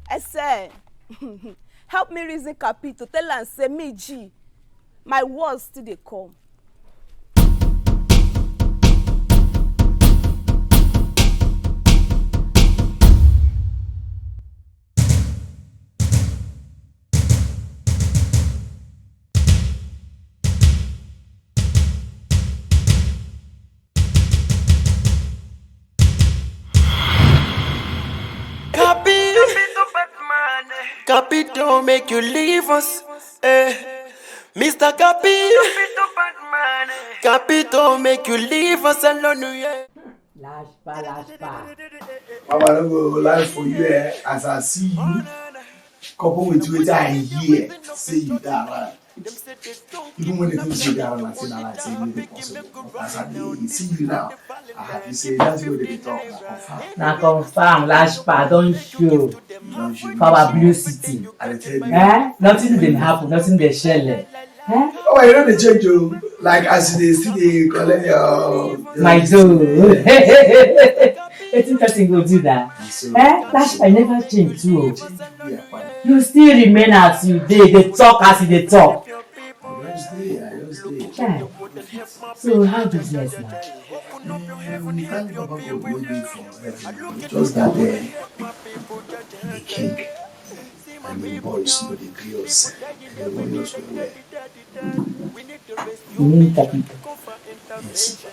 I say, help me reason Capito. Tell am say me G, my words still dey come. Capito make you leave us, Mr. Capito. Capito make you leave us alone, yeah. Mama, don't go lie for you, as I see you, couple with wetin I hear, say you that right. Even when they don't say that, I say that I say it is possible. As I see you now, I have to say that's where they talk. Na confirm Lashpa don show for our blue city. I tell you. Nothing dey happen, nothing dey shele. Oh, you know the change, you like as they still they collect your My dude. 18 person go do that. Lashpa never change too. You still remain as you dey. They talk as you dey talk. So how business now? Just that the king and the boys know the girls and the warriors will wear. You mean Capito? Yes.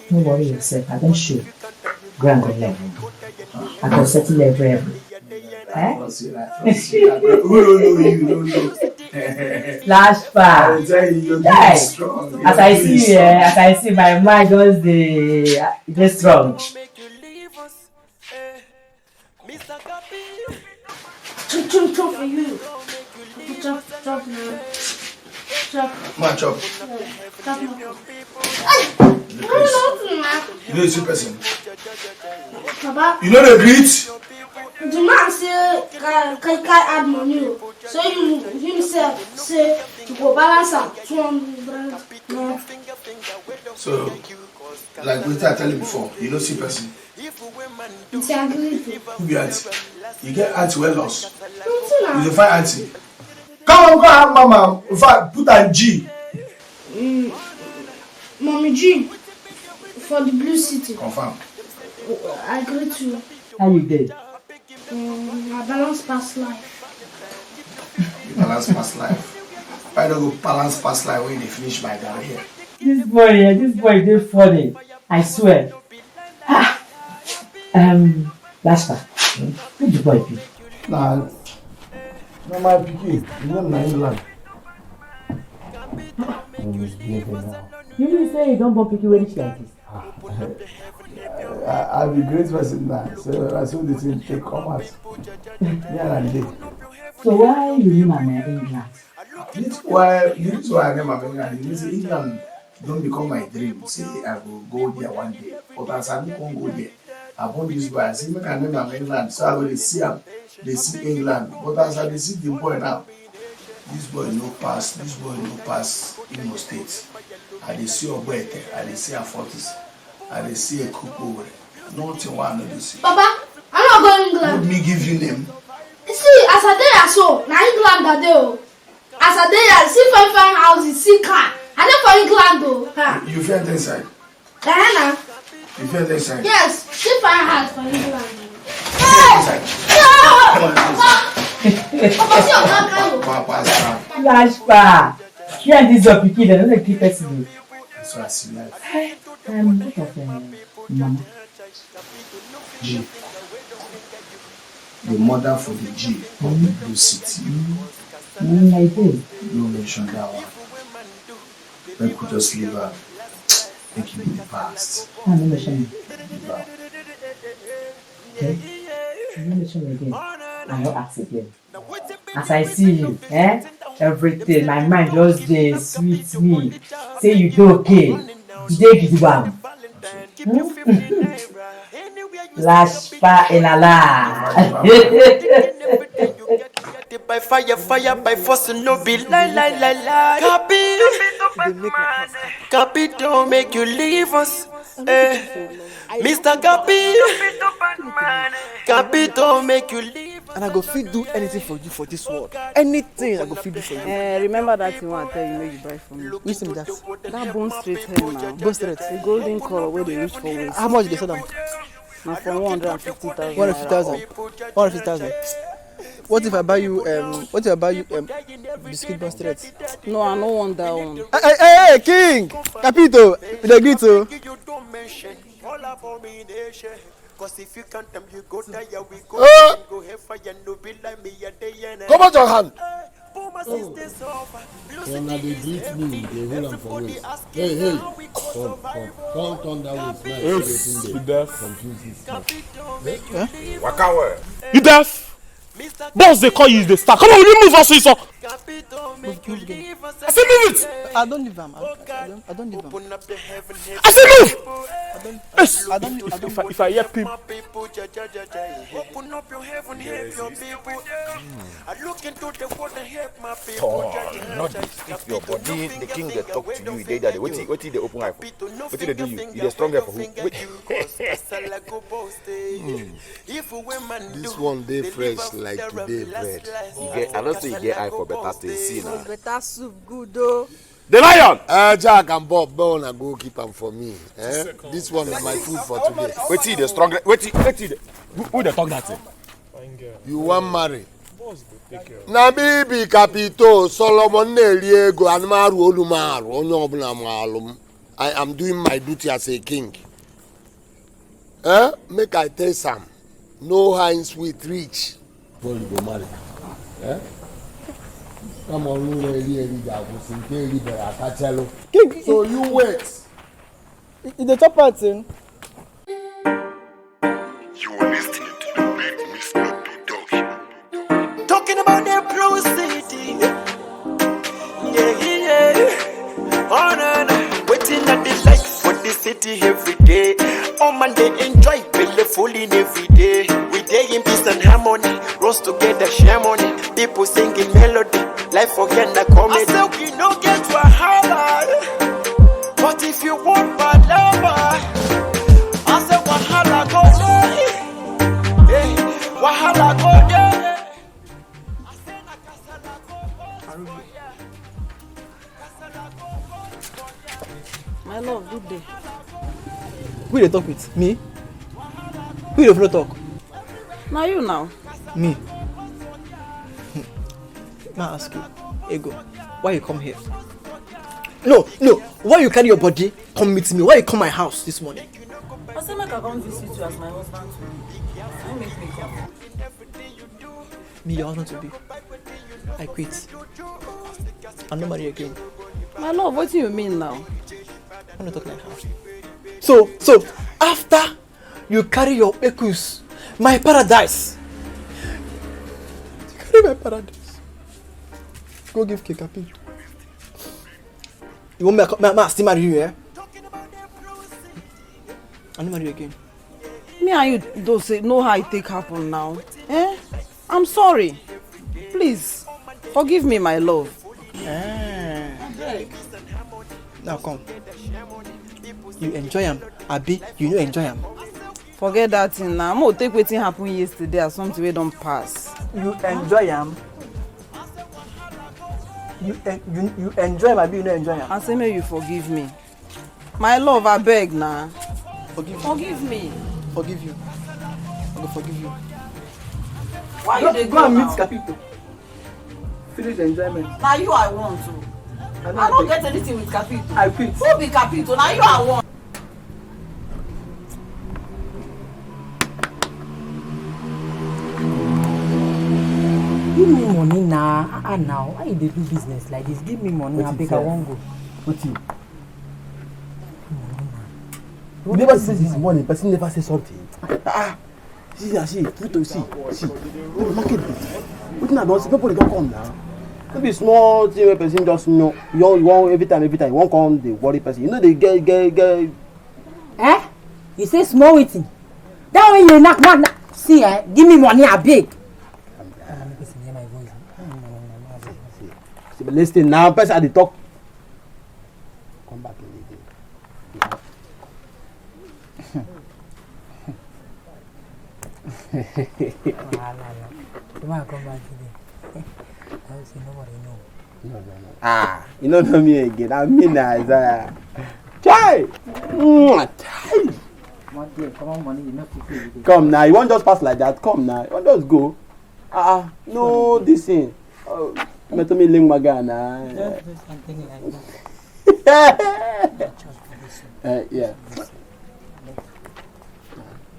No worry yourself. I don't show ground level. I can settle every. Lashpa. As I see my mind just dey strong. Chop for you. Chop now. Chop. Man, chop. Chop now. You know the person. Papa. You know the greet. The man say can add money, so you himself say to go balance am 200. No. So, like we I tell you before, you know see person. It's agreed. Who be auntie? You get auntie well lost. You dey find auntie. Come on, go have mama. In fact, put her G. Mommy G for the blue city. Confirm. I agree to. How you did? I balance past life. You balance past life. Why don't go balance past life when they finish my career? This boy is funny. I swear. Lashpa, who the boy be? Nah, no my pikin. You know na England. You mean say you don't born pikin wey reach like this? I be great person now, so that's what the thing take come out. Yeah, and day. So why you name am England? This why I name am England. You see England don't become my dream. Say I will go there one day. But as I don't go there, I want this boy. I say make I name am England. So I will see him. They see England. But as I see the boy now, this boy no pass. This boy no pass Imo State. I dey see Ogbete. I dey see Afortis. I dey see a Kupo. Nothing one no dey see. Papa, I'm not going England. Let me give you name. See, as I dey so, na England that dey o. As I dey see fine houses, see car. I dey for England o. You feel inside? Na. You feel inside? Yes, see fine house for England. Inside. Papa, see your dad carry o. Papa, stop. JASPER. You and this your pikin, they don't keep person. That's what I see life. Look at mama. G. The mother for the G of the Blue City. I did. No mention that one. We could just leave her. Make it be the past. I'm not mentioning. Leave her. Okay? I'm not mentioning again. I will ask again. As I see you, everything, my mind just dey sweet me. Say you do okay. Today be the one. JASPER in Allah. By fire, by force, no be lie. Copy don't make you leave us. Mr. Copy don't make you leave us. And I go fit do anything for you for this world. Anything I go fit do for you. Remember that thing I tell you make you buy for me. Which thing be that? That bone straight hair now. Bone straight. The golden color where they reach for waist. How much they sell them? Now for 150,000. 150,000. 150,000. What if I buy you biscuit bone straight? No, I don't want that one. Hey, King! Capito! With the greet, oh. Come out your hand. When I dey greet me, they hold am for waist. Hey, come turn that waist. You deaf? Waka where? You deaf? Boss, they call you the star. Come on, will you move us, so? I say move it. I don't leave him. I don't leave him. I say move. I don't leave him. If I hear people. Open up your heaven, help your people. I look into the water, help my people. Oh, not if your body, the king they talk to you, they that what they open eye for? What they do you? You the stronger for who? This one day fresh like today bread. You get, I don't say you get eye for better things. See now. Better soup, good though. The lion! Jack and Bob, Bob, and go keep them for me. This one is my food for today. Wait till the stronger. Who they talk that thing? You want marry? Na bibi Capito Solomon Neliego and Maru Olumaru Onyobna Malum. I am doing my duty as a king. Make I tell some. No hinds with rich. Before you go marry. Come on, so you wait. In the top part, thing. You are listening to the Big Mr. Production. Talking about the Blue City. Yeah. Oh, no. Waiting at the lights for the city every day. Oh, man, they enjoy belly falling every day. We day in peace and harmony. Roast together, share money. People singing melody. Life forget the comedy. I say we no get to a hard. But if you want my lover, I say wahala go there. Hey, wahala go there. My love, good day. Who they talk with? Me? Who they follow talk? Now you now. Me. May I ask you, Ego, why you come here? No. Why you carry your body, come meet me? Why you come my house this morning? I said make I come visit you as my husband too. I make me come. Me, your husband to be. I quit. I'm not married again. My love, what do you mean now? I'm not talking like house. So after you carry your ekus, my paradise. You carry my paradise. Go give Kekapi. You want me still marry you, eh? I don't marry you again. Me and you don't say know how it take happen now. Eh? I'm sorry. Please, forgive me, my love. Now come. You enjoy him, Abi. You know enjoy him. Forget that thing now. I'm gonna take wetin happen yesterday as something wey don pass. You enjoy him. You enjoy him, Abi. You know enjoy him. I say make you forgive me. My love, I beg now. Forgive me. Forgive you. I will forgive you. Why you dey go and now? meet Capito? Finish the enjoyment. Na you I want to. I don't get anything with Capito. I quit. Who be Capito? Na you I want. Give me money now. Now. Why you dey do business like this? Give me money. I beg I won't go. What you? You never say this morning, person never say something. See, put to see. The market. What now? People don't come now. Maybe small thing where person just know. You want every time. You won't come the worry person. You know they get. Eh? You say small waiting. That way you knock. See, give me money. I beg. See, but listen now. Person at the talk. Come back in the day. Come back today. I will say nobody know. No. You don't know me again. I mean Isaiah. Chai! Come now, you won't just pass like that. Come now, you won't just go. No, this thing. Me to me link my guy now. Yeah.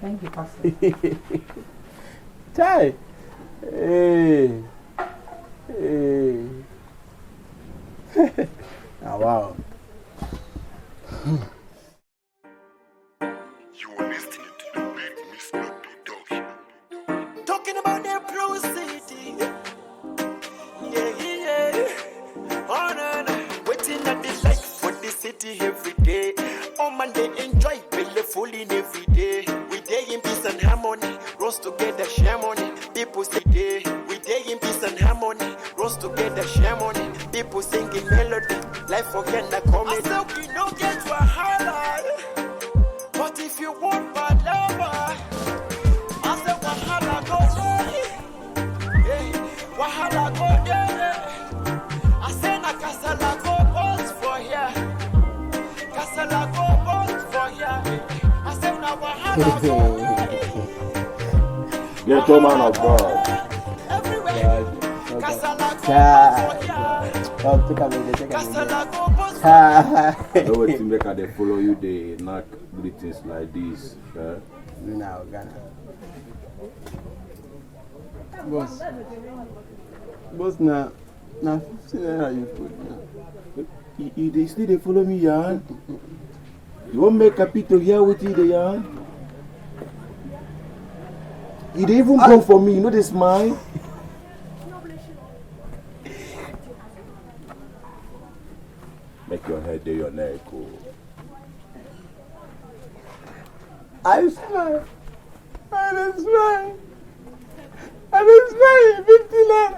Thank you, Pastor. Chai! Hey. Wow. You are listening to the big Mr. Production. Talking about their proceeding. Yeah. On waiting at the light for the city every day. Oh man, they enjoy playfully every day. We day in peace and harmony, rose together, share money. People say day. We day in peace and harmony, rose together, share money. People singing melody, life forget the comedy. I said we don't get to a highlight, but if you want bad lover, I said wahala go there, wahala go there. I said na kasala go boss for here, kasala go boss for here. I said na wahala go there. Get your man of God. No way to make they follow you, they knock greetings like this. Now, Ghana. Boss, now 15 naira you put now. They still they follow me, Yan. You won't make Capito here with you, the Yan. You they even come for me, you know they smile. Make your head do your neck, oh. I smile. 15 naira.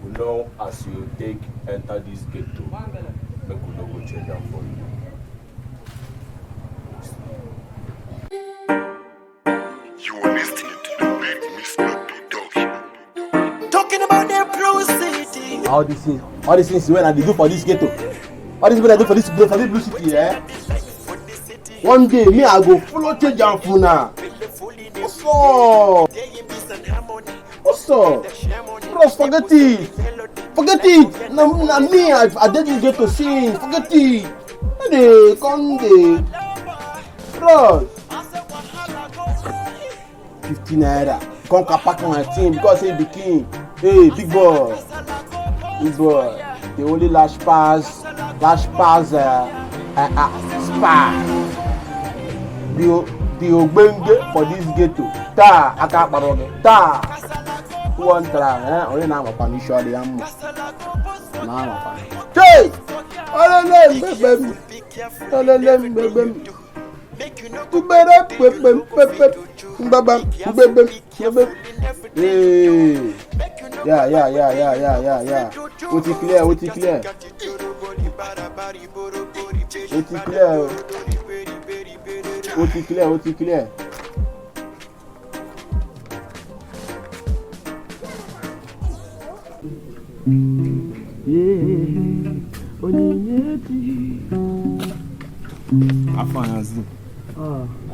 You know, as you enter this gate, too, make you no go change them for you. You are listening to the big Mr. Production. Talking about their proceeding. All these things when I do for this ghetto. All these people I do for this blue city, eh? One day, me I go follow change and for now. What's up? Bros, forget it. Now me, I didn't get to sing. Forget it. They come there. Bros. 15 naira. Come pack my team because he the king. Hey, big boy. The only last pass, spa. The ogbenge for this ghetto. Ta, aka baroge. Ta. Who want try? Only now I'm on surely I'm. Now I'm. Hey! Olelem bebem. Hey. Yeah. What is clear? I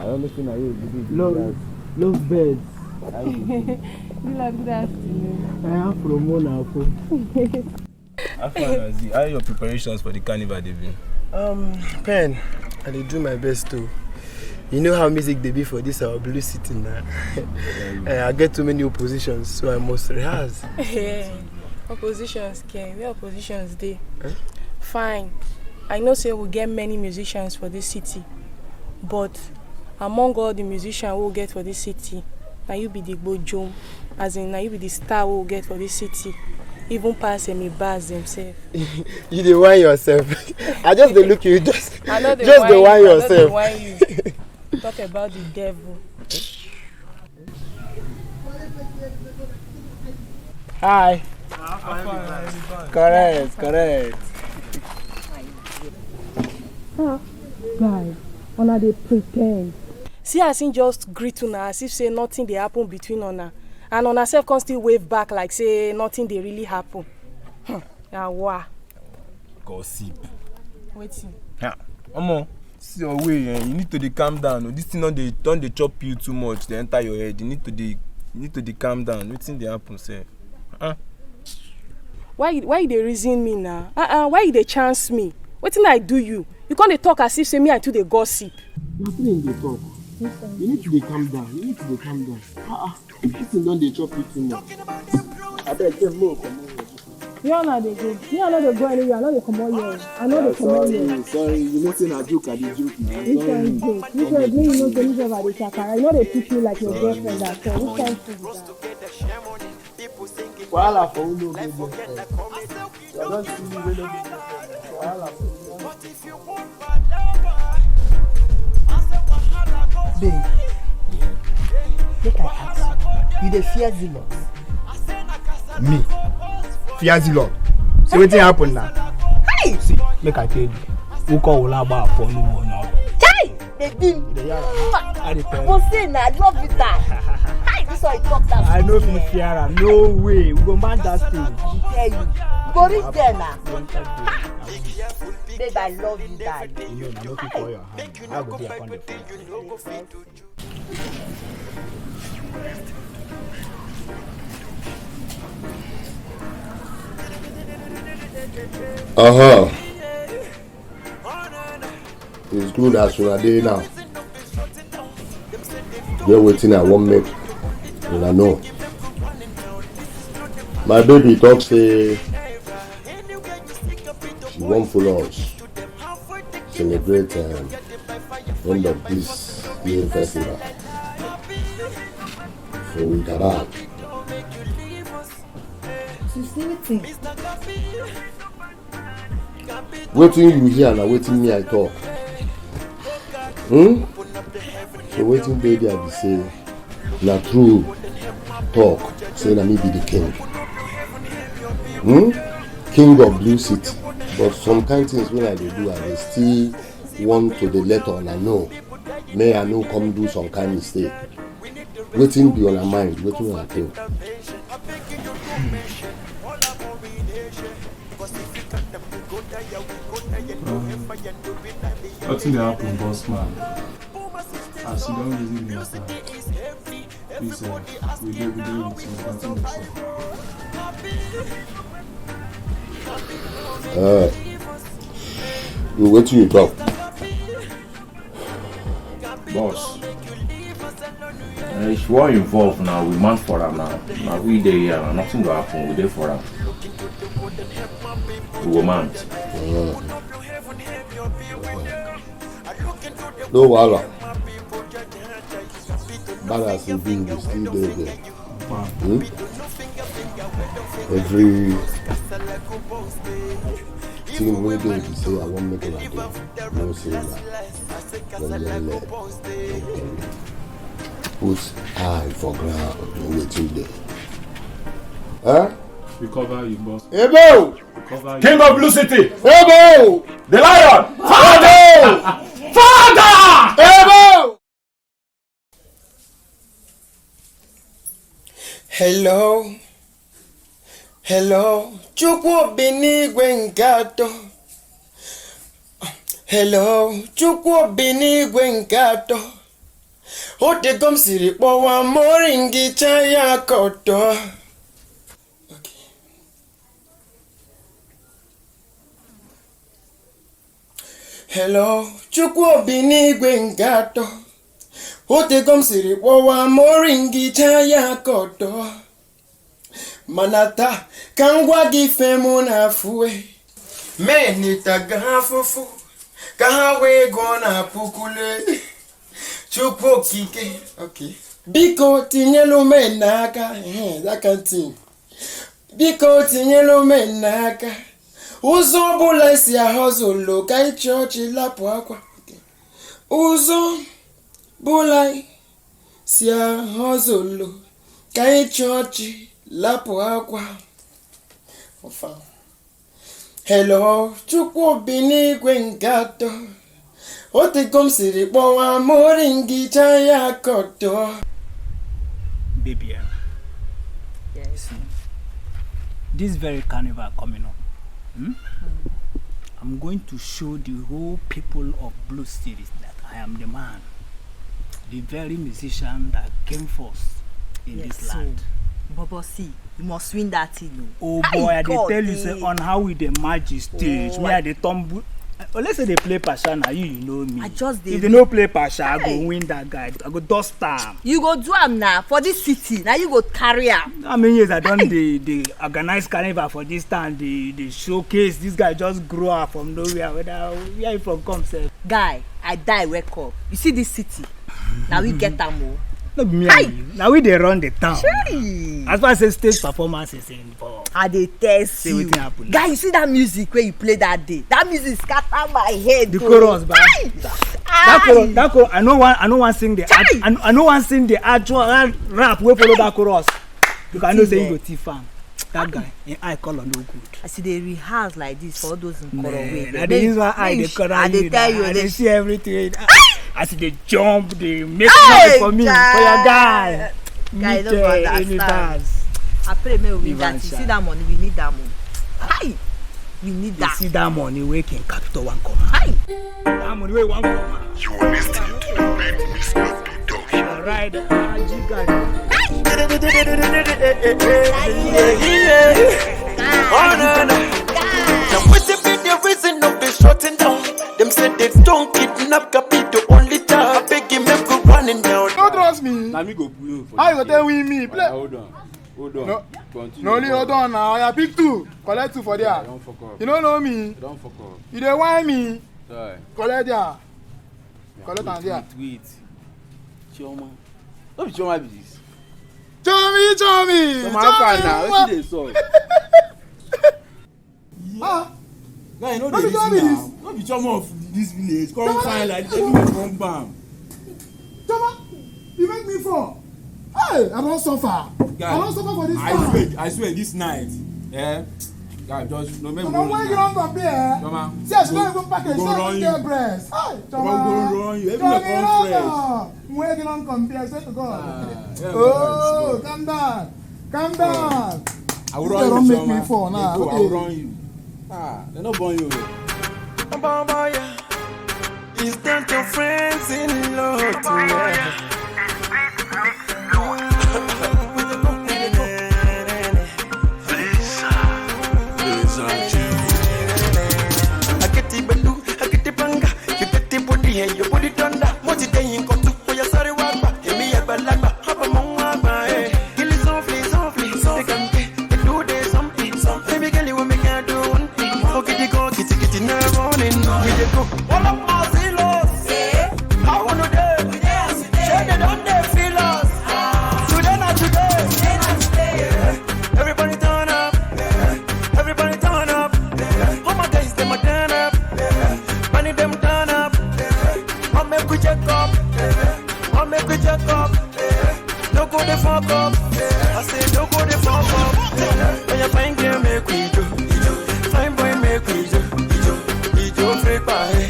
only think I Love birds. You like good afternoon. I am from Mona. How are your preparations for the carnival, David? Pen, I dey do my best too. You know how music they be for this our blue city now. I get too many oppositions, so I must rehearse. Oppositions came. Where oppositions dey? Fine. I know say we get many musicians for this city, but among all the musicians we'll get for this city, now you be the bojo, as in now you be the star we'll get for this city. Even pass me bars themselves. You the one yourself. I just dey look you, just the one yourself. Talk about the devil. Hi. Correct. Guys, una dey pretend. See as him just greet una as if say nothing dey happen between una, and una sef come still wave back like say nothing dey really happen. Yawa. Gossip. Wetin? Yeah. Omo, see your way, you need to dey calm down. This thing don't dey chop you too much. They enter your head. You need to dey calm down. Wetin dey happen, say? Why you dey reason me now? Why you dey chance me? Wetin I do you? You can't dey talk as if say me and you dey gossip. Nothing in the talk. You need to calm down. This thing don't dey chop you too much. I beg you, move. You all know they go. Me I know they go anywhere. I know they come out here. I know they come out here. Sorry. You know say I joke. I dey joke now. Which kind joke? You said me you know say me never dey shakara. You know they treat you like your girlfriend that so which kind food is that? Wahala for who no get girlfriend. I don't see you wey no get girlfriend. Wahala for who. Babe, make I ask you dey fear zealous? Me? Fear zealous? See wetin happen now? Hey! See, make I tell you. Who call Olaba for no more now? Hey! Baby! Go say na, I love you that. Hey! This one you talk that. I know fit fear am. No way. We go man that stage. I tell you. You go reach there now. Babe, I love you that. You know, I no fit for your hand. I go be upon the phone. It's good as you are there now. They're waiting. I won't make. And I know. My baby talks say she won't follow us celebrate end of this year festival. So we got out. Waiting you hear now, waiting me I talk. So waiting baby I be say na true talk say na me be the king. King of Blue City. But some kind things when I do I dey still want to the letter and I know. May I know come do some kind mistake. Waiting be on her mind, waiting on her think. Nothing dey happen, boss man. As you don't really understand, please, we do with you. Nothing dey sup. Wetin you talk? Boss, if you are involved now, we man for am now. Now we dey here, nothing go happen. We dey for am. We go man. No wahala. Bad as you be, you still dey there. every thing wey dey be say I wan make una do, no say na yelle. Put eye for ground, no wetin dey. Huh? We cover you, boss. Ebo! King of Blue City! Ebo! The Lion! Father! Father! Ebo! Hello, hello, Chukwu binigwe nkato. Hello, Chukwu binigwe nkato. Ote gom siri kpọwa moringi chaya koto. Hello, Chukwu binigwe nkato. Ote gom siri kpọwa moringi chaya koto. Manata kangwa gifemu na fue. Menita gafufu. Kahawe gona pukule. Chukwu kike. Okay. Biko tinyelu menaka. That kind of thing. Biko tinyelu menaka. Uzo bula isi ya hozulu. Kai chochi lapu akwa. Okay. Uzo bula isi ya hozulu. Kai chochi lapu akwa. Hello, Chukwu binigwe nkato. Ote kom siri kpọwa moringi chaya koto. Baby, yes. This very carnival coming up, I'm going to show the whole people of Blue City that I am the man, the very musician that came first in this land. Bobo, see, you must win that thing. Oh boy, I dey tell you say on how we dey match the stage, me I dey tumble. Let's say they play Pasha, now you know me. I just if they no play Pasha, I go win that guy. I go dust am. You go do am now for this city. Now you go carry am. How many years I done the organize carnival for this town, the showcase. This guy just grow up from nowhere. Where he from come sef? Guy, I die wake up. You see this city? Now we get am o. No be me and you. Now we dey run the town. Surely. As far as say stage performance is involved. I dey test you. Wetin happen? Guy, you see that music where you play that day? That music scatter my head. The chorus, ba. That chorus. I know one sing the I know one sing the actual rap wey follow that chorus. Because I know say you go thief am. That guy, him eye color no good. I see they rehearse like this for all those in color way. I dey use my eye dey color you. I dey see everything. I see they jump, they make noise for me, for your guy. Guy, don't understand. I pray may we win that. You see that money, we need that money. Hi, we need that. You see that money, we can capital one comma. Hi, that money we one comma. You are listening to the Big Mr. Production. Alright, Now what's the reason of the shutting down? Them said they don't kidnap Capito only time. I beg him to go running down. Don't trust me. Now me go pull for How you go tell me? Play. Hold on. No. Continue. No, only hold on now. I pick 2. Collect 2 for there. Don't fuck up. You don't know me. Don't fuck up. You don't want me. Sorry. Collect there. Collect on there. Wait. Chioma. What be Chioma be this? Chomi. Come on, fine now. What is this? Ah. Guy, you know What they be Chioma listen this? now. Not be Chioma of this village. Come find like everywhere come bam. Choma, you make me fall. Hey, I don't suffer. Guy, I don't suffer for this I swear this night. Yeah. Guy, just no make So when you don't compare, Choma. see I should not even package. Go So I run don't you. get breast. Hey, Choma go run you. Everywhere come fresh. When you don't compare, say to God. Yeah, Oh, calm down. Calm down. I will This run you. don't make Choma. me fall now. I will Okay. run you. They no burn you. Is that your friends in love tonight? I get the belu, I get the banga, you get the body and you put it under. What it ain't come to for your sorry wapa. Give me a balaba, hop among wapa, eh. Kill it softly. They can get, do this something. Baby girl, you will make her do one thing. Okay, they go, kitty, now running. We they go. All of my zeros. I wanna do. Share they don't they feel us. Today not today. Everybody turn up. go the fuck up. I say no go the fuck up. When you find girl make we do. Fine boy make we do. Ijo freak pie.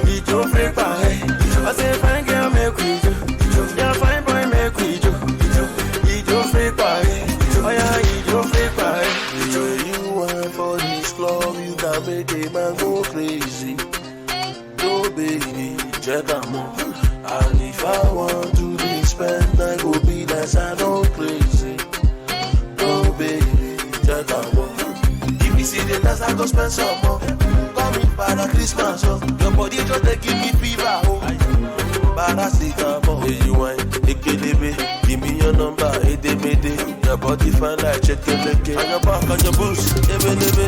Ijo freak pie. I say fine girl make we do. Yeah, fine boy make we do. Ijo freak pie. Oh yeah, Ijo freak pie. You want for this club, you can make the man go crazy. Go baby, check them out. And if I want to be spent, I go be less I don't crazy. Go baby, check them out. If you see the dance, I go spend some more. Come in for the Christmas, oh. Your body just they give me fever, oh. Paracetamol, hey, you want Ekelebe, give me your number, Edemede. Your body fine like Chekeleke. On your back, on your boots, Ebelebe.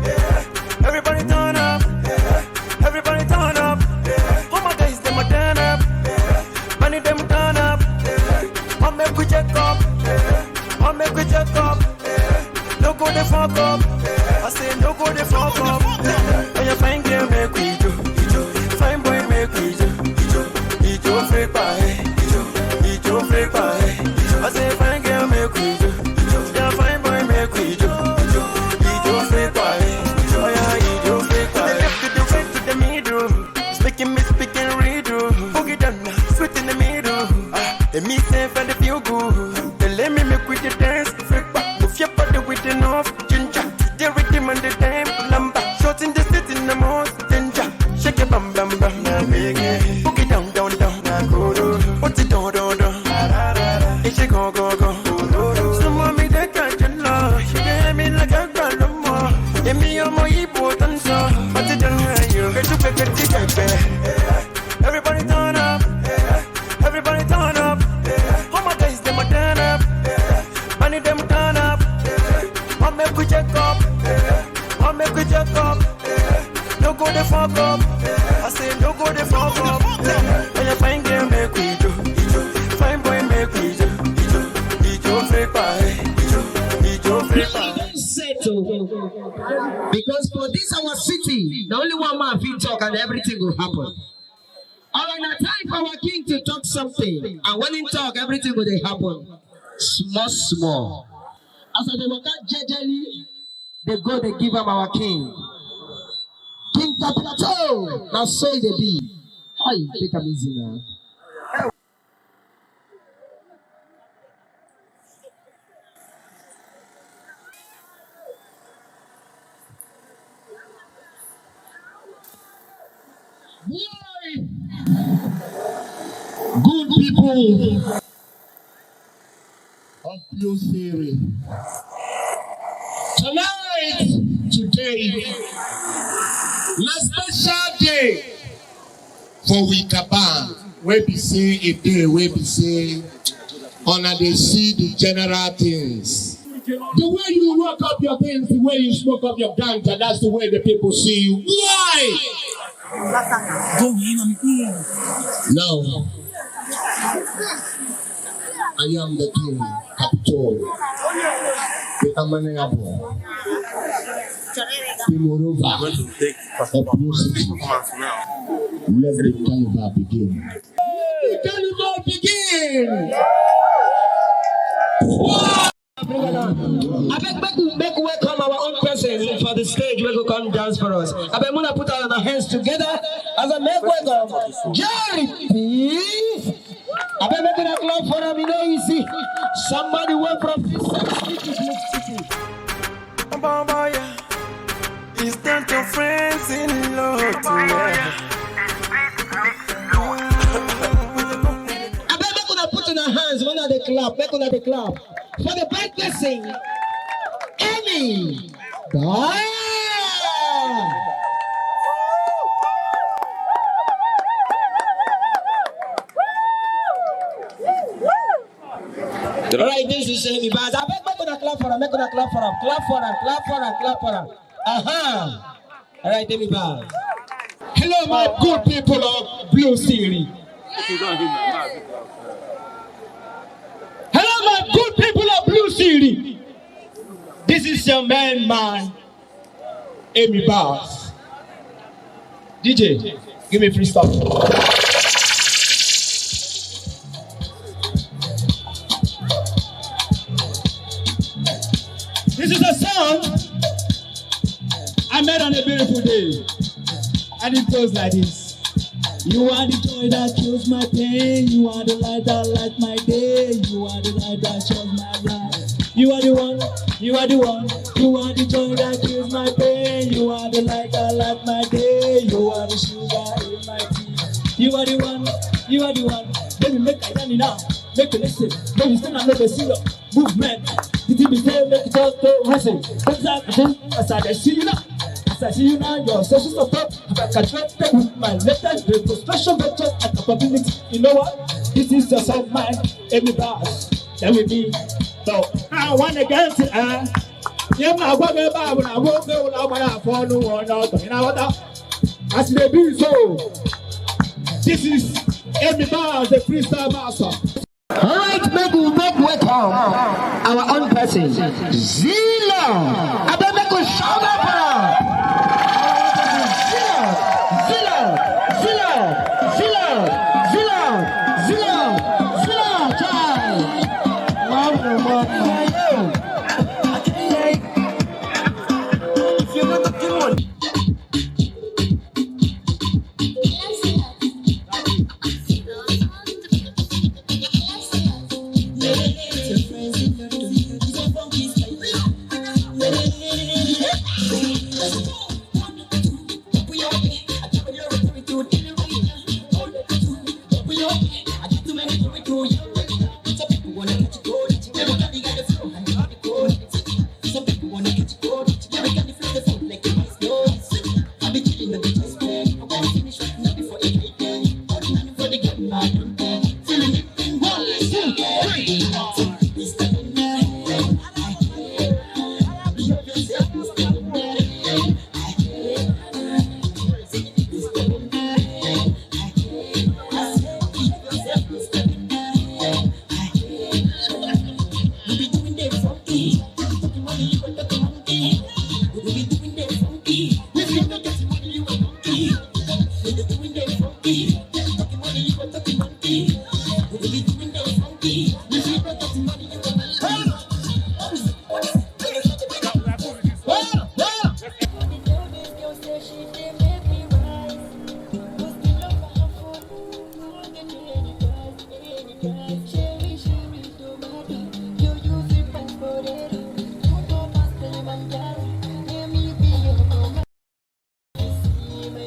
Yeah. Everybody turn up. Yeah. Everybody turn up. Yeah. All my guys, them a turn up. Yeah. Money them turn up. Yeah. I'll make we check up. Yeah. I'll make we check up. Yeah. No go the fuck up. Yeah. I say no go the fuck up. Yeah. When you find girl, make we do. Fine boy, make we do. Ijo freak pie. Ijo freak pie. I say fine girl, make we do. Yeah, fine boy, make we do. Ijo freak pie. Oh yeah, Ijo freak pie. The left to the right to the middle. It's making me speak and read. Boogie down, sweet in the middle. Let me say for the feel good. Then let me make with the dance. Freak back, move your body with enough ginger. The rhythm and the time, number. Short in the city, in the most danger. Shake your bam bam bam. Boogie down, down, down. Put it down, down, down. It's a go, go, go. So mommy, they can't you know. She gave me like a grandma. Give me a more important song. But it don't hurt you. Get you back at the everybody turn up. Everybody turn up. All my guys, them a turn up. Money them turn up. I'll make we check up. I'll make we check up. No go the fuck up. I say no go the fuck up. When you find girl, make we do. Fine boy, make we do. Ijo freak pie. Ijo freak pie. Because for this our city, the only one man fit talk and everything will happen. Alright, now time for our king to talk something. And when he talk, everything will happen. Small, small. As they work out jejely, they go, they give him our king. King Plateau. Now say they be. How you take him easy now? Good people of Blue Theory. Today, a special day for Wikaban. Where we say a day, where we say, honor they see the general things. The way you rock up your things, the way you smoke up your ganja, that's the way the people see you. Why? No. I am the king, Capitol. The Amanayabo. The Morova of Blue City. Let the carnival begin. The carnival begin! I beg make welcome our own person for the stage. We go come dance for us. I beg Muna put our hands together as I make welcome. Jerry P. I beg make a clap for him. You know you see somebody went from this city. Is that your friends in love tonight? I beg make una put in our hands. When are the clap? Make una the clap. For the birthday sing, Amy. Alright, this is Amy Baz. I beg make una clap for her, make una clap for her, clap for her, clap for her, clap for her. Aha! Alright, Amy Baz. Hello, my good people of Blue City. Hello, my good people of Blue City. This is your man, Amy Baz. DJ, give me free stuff. Hey! And it goes like this. You are the joy that kills my pain. You are the light that lights my day. You are the light that shows my life. You are the one, you are the one. You are the joy that kills my pain. You are the light that lights my day. You are the sugar in my tea. You are the one, you are the one. Baby, make I dance now. Make you listen. Baby, stand and make a single movement. Did you be say make it just go listen? As I see you now. As I see you now, your social support. I can trust them with my letters. The frustration, but just a capability. You know what? This is just of mine. Every boss. That will be. So I want to get it. Yeah, my work about when I walk over. I want to follow one out. You know what? As they be so. This is every boss, the freestyle master. Alright, make welcome our own person, Zilla. I bet make a shout out for Zilla, child. If you're not the one.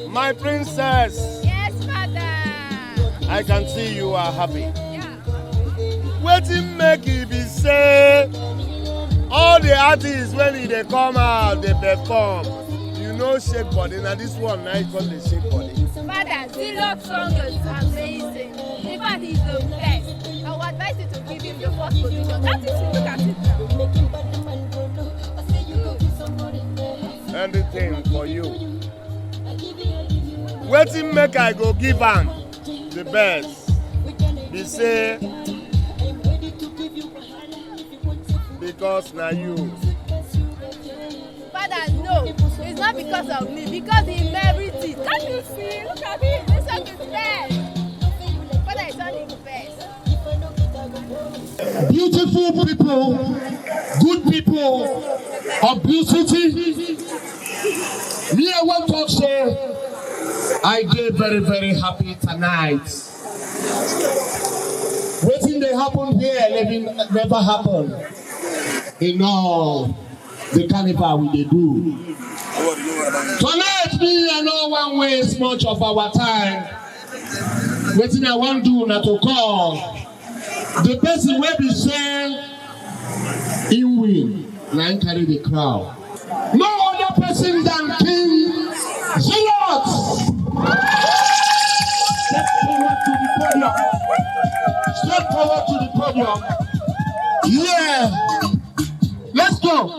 My princess. Yes, madam. I can see you are happy. Wetin make you be say all the artists when they come out they perform, you know shake body. Now this one now you call the shake body. Madam, Zillot's song is amazing. In fact, he's the best. I would advise you to give him the first position. That is to look at it now. Anything for you. Wetin make I go give am the best be say because na you. Father, no, it's not because of me, because he merits it. Can't you see? Look at him, this song is best. Father is on his best. Beautiful people, good people of beauty. Me, I want to say, I get very, very happy tonight. Waiting they happen here, never happen. In all the carnival we do. Tonight, me, I know one waste much of our time. Waiting I want to do not to call the person will be saying in win, now carry the crowd. No other person than King Zillot. Step forward to the podium. Yeah. Let's go.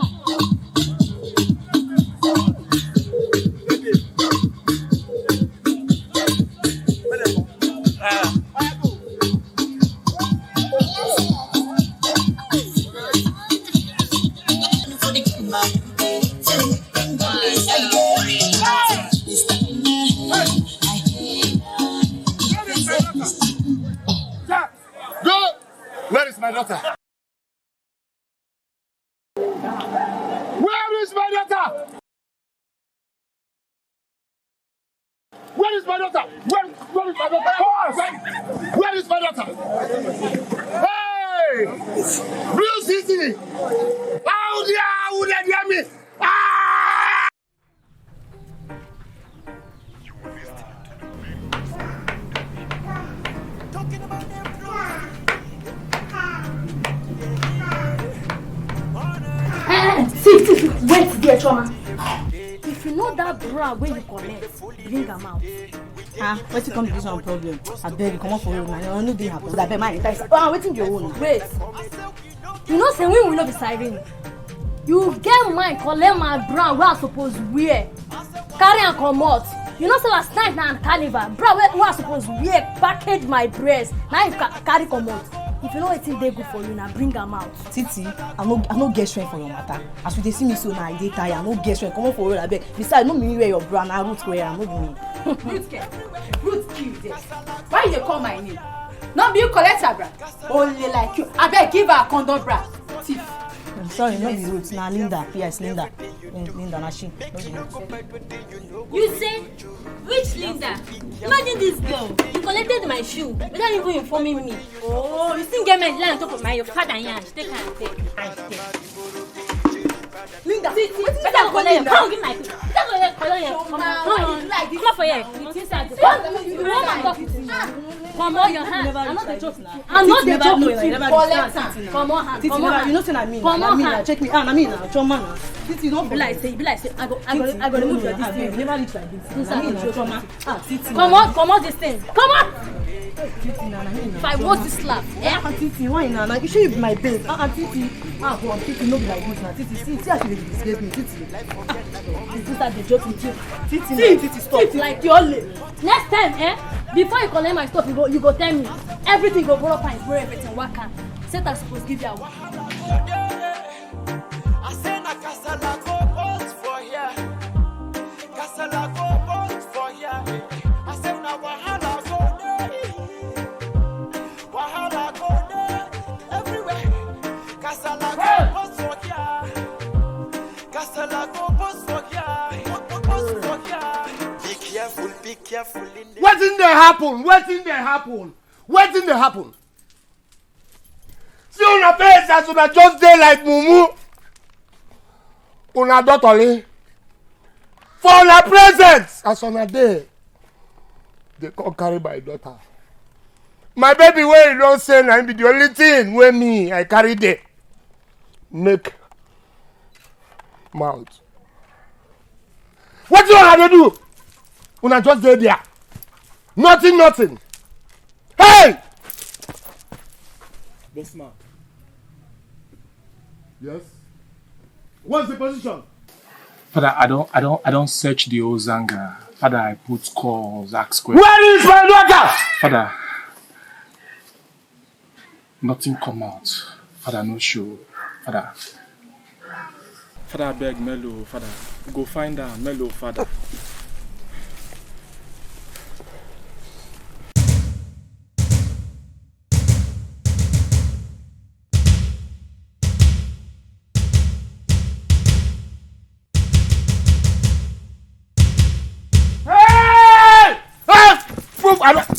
Go! Where is my daughter? Where is my daughter? Where is my daughter? Where is my daughter? Where is my daughter? Hey! Blue City! How would they hear me? Ah! See, wait there, Choma. If you know that bra where you collect, bring them out. What's it come to this one problem? I beg you, come on for you, man. I know they happen. I beg my entire. Oh, I'm waiting your own. Wait. You know, say we will not be siren. You get mine, collect my bra where I suppose wear. Carry and come out. You know, say last night now carnival, bra where I suppose wear, package my breast. Now you carry come out. If you know it's they good for you now, bring them out. Titi, I no get strength for your matter. As you see me so now, I dey tired. I no get strength. Come on for you, I beg. Besides, no me wear your bra now. Root wear, I'm not me. Root kill this. Why you call my name? Not be you collect her bra. Only like you. I beg give her a condom bra. Thief. I'm sorry, no be Ruth. Now Linda. Yes, Linda. Linda, na she. You say, which Linda? Imagine this girl. You collected my shoe without even informing me. Oh, you still get my line on top of my your father and yansh. Take her and take. Linda, better collect. Come give my. Better collect. Come on. Come for here. You want my dog? Come on, your hand. I'm not the joke now. I'm not the joke. Collect her. Come on, hand. Titi, you know say I mean. Come on, hand. Check me. I mean, Choma na. Titi, don't be like say. I go remove your this thing. Never reach like this. I mean, Choma. Titi. Come on, this thing. Come on. Titi, na me. If I want this slap, Titi, why na? You should be my babe. Titi. Go on, Titi, no be like this na. Titi, see how she dey disgrace me. Titi. This are the joke with you. Titi, stop. Titi, like your lip. Next time, before you collect my stuff, you go tell me. Everything go borrow pants, borrow everything. What can? Set I suppose give you a one. I say na kasala go boss for here. Kasala go boss for here. I say na wahala go there. Wahala go there everywhere. Kasala go boss for here. Kasala go boss for here. Boss for here. Be careful in there. What did they happen? See una face as una just dey like mumu. Una daughterly. For una presence as una dey. They come carry my daughter. My baby wey you don say na be the only thing wey me I carry there. Make mouth. What you want to do? Una just dey there. Nothing. Hey! Boss man. Yes. What's the position? Father, I don't search the whole Zanga. Father, I put calls, ask questions. Where is my daughter? Father, nothing come out. Father, no show. Father, I beg Melo. Father, go find her. Melo, Father.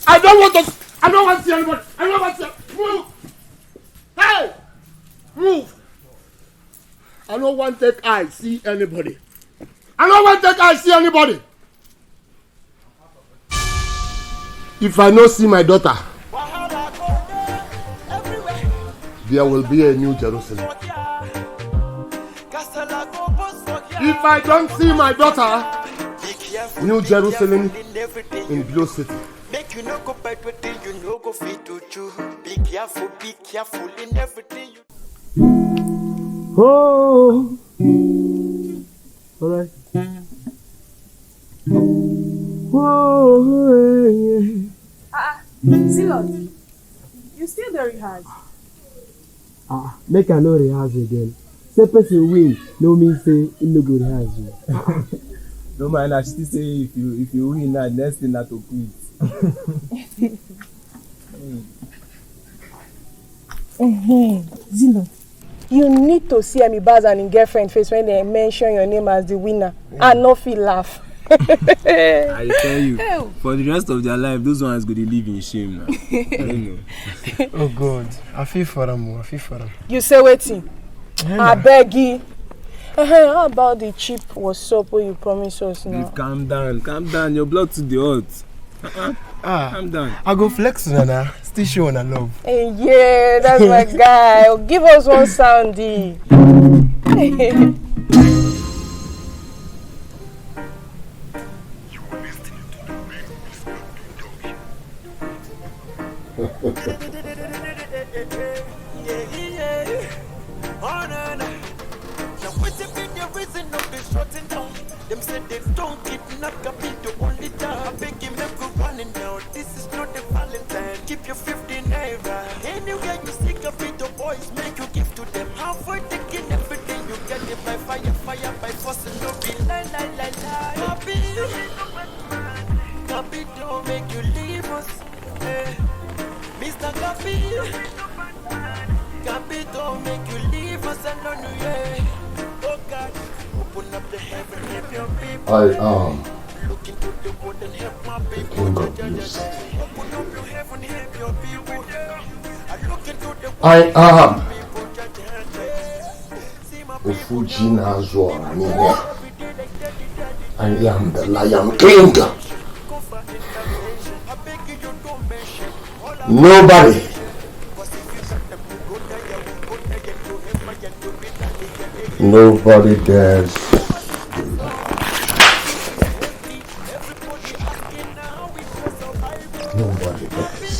I don't want to see anybody. Move. Hey! Move. I don't want to take eye see anybody. If I no see my daughter, there will be a new Jerusalem. If I don't see my daughter, New Jerusalem in Blue City. Make you no go bite with it, you no go fit to chew. Be careful in everything you. Oh, all right. Zilot, you still very hard. Make I no rehearse again. Say person win, no mean say he no go rehearse. No mind, I still say if you win now, next thing not to quit. Zino, you need to see Amibaz and his girlfriend face when they mention your name as the winner and not feel laugh. I tell you, for the rest of their life, those ones go to live in shame now. I don't know. Oh God, I feel for them. I feel for them. You say waiting. I beg you. How about the cheap what's up where you promise us now? Calm down. Your blood to the heart. Calm down. I go flex now. Still show on love. Hey, yeah, that's my guy. Give us one soundy. Them said they don't kidnap Gabi the only time. I beg you make you running now. This is not a Valentine. Keep your 15 naira. Anywhere you see Gabi the boys make you give to them. How for taking everything you get it by fire by force and no be lie. Gabi don't make you leave us. Mr. Gabi don't make you leave us alone. Oh God. I am the king of blues. I am the Fuji Nazwa. I am the Lion King. Nobody dares. Nobody dares.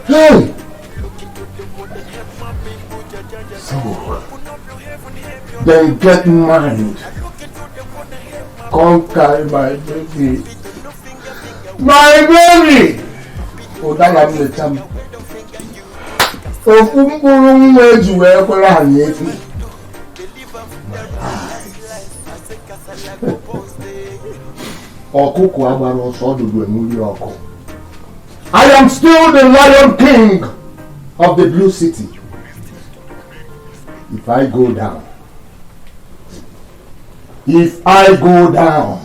Hey! So, then get mine. Come carry my baby. My baby! Oh, that I'm the champ. Oh, where you were for I am still the Lion King of the Blue City. If I go down,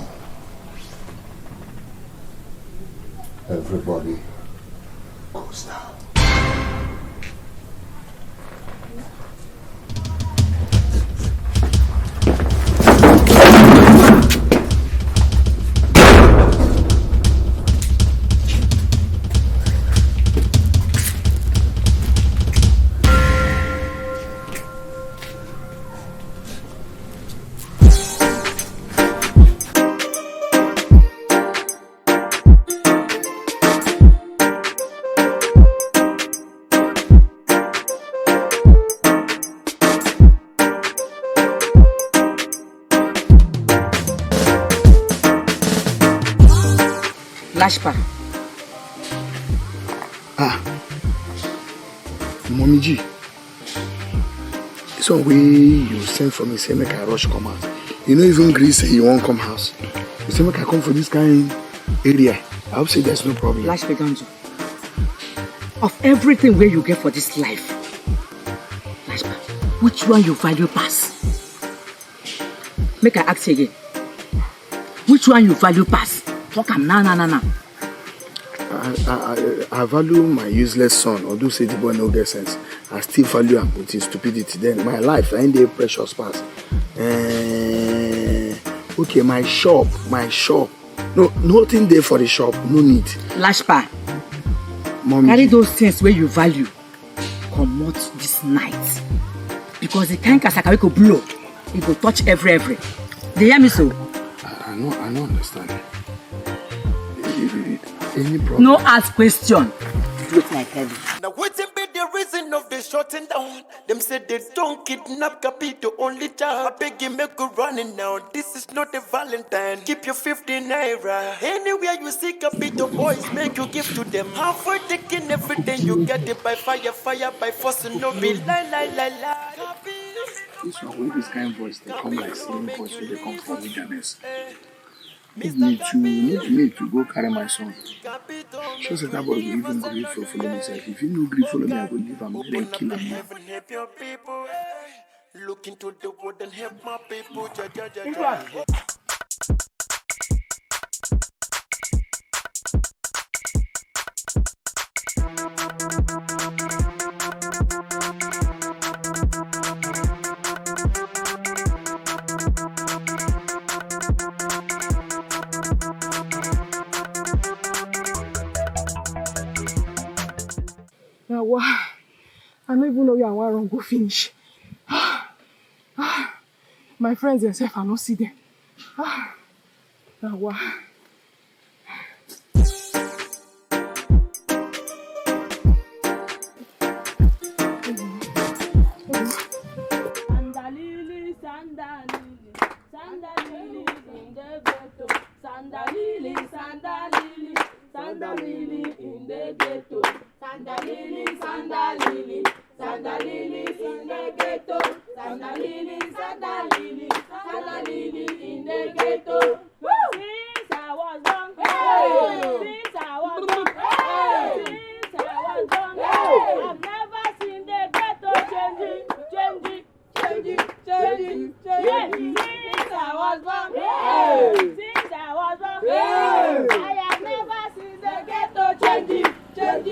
everybody goes down. JASPER. Mommy G. This one way you send for me, say make I rush come out. You know even Greece say you won't come house. You say make I come for this kind area. I hope say there's no problem. JASPER Ganzo. Of everything where you get for this life, JASPER, which one you value pass? Make I ask again. Which one you value pass? Talk am now. I value my useless son, although say the boy no get sense. I still value him with his stupidity. Then my life, I ain't there precious pass. Okay, my shop. No, nothing there for the shop. No need. JASPER, Mommy, carry those things where you value. Come out this night, because the kind kasaka we go blow, it go touch every. They hear me so? I don't understand. Any problem? No ask question. Do it like that. Now what's be the reason of the shutting down? Them said they don't kidnap Gabi the only time. I beg you make you running now. This is not a Valentine. Keep your 15 naira. Anywhere you see Gabi the boys make you give to them. How for taking everything you get it by fire by force and no be lie. This one, when this kind of voice, they come like singing voice when they come from wilderness. need to go carry my son. Sure say that boy will even agree for follow me sef. If he no agree follow me, I go leave am and then kill am now. Look into the world and help my people. Now, wow. I don't even know where I want to go finish. My friends themselves, I don't see them. Now, wow. Sandalili in the ghetto. Sandalili in the ghetto. Sandalili in the ghetto. Sandalili in the ghetto. Since I was young, since I was young, I've never seen the ghetto changing. Yes, since I was born, I have never seen the ghetto changing. Have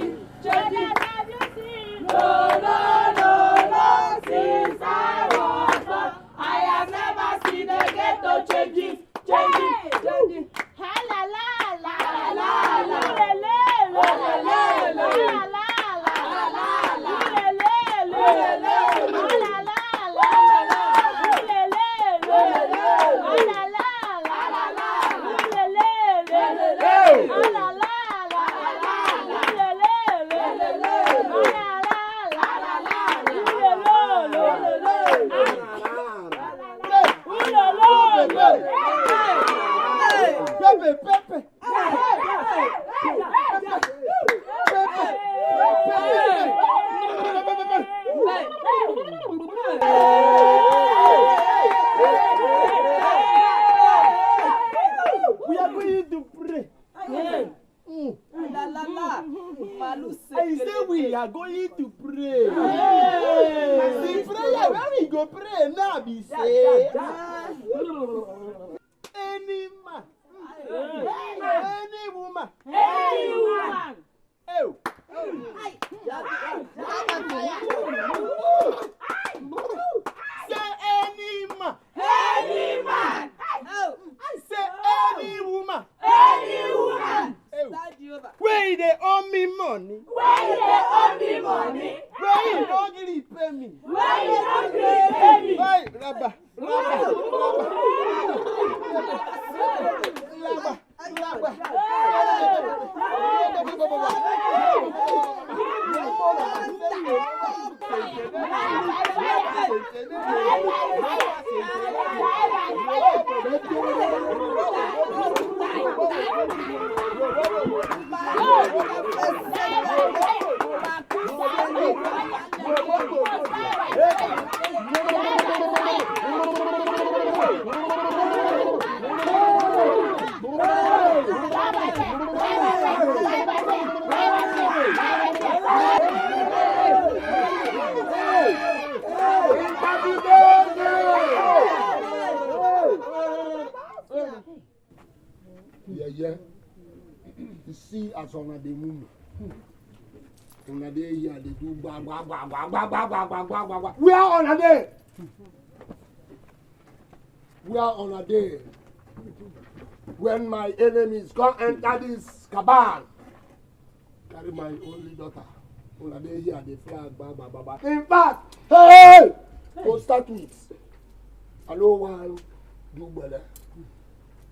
you seen? No, since I was born, I have never seen the ghetto changing. Ha la la la la la We are going to pray. I say we are going to pray. The prayer where we go pray now be say any man, any woman, say any man, say any woman, where they owe me money, where you don't really pay me, hey, Rabba. Yeah. You see, as on the moon, on a day here, they do ba. We are on a day. We are on a day when my enemies come enter this cabal. Carry my only daughter. On a day here, they flag ba. In fact, hey, to start with, I know one do better.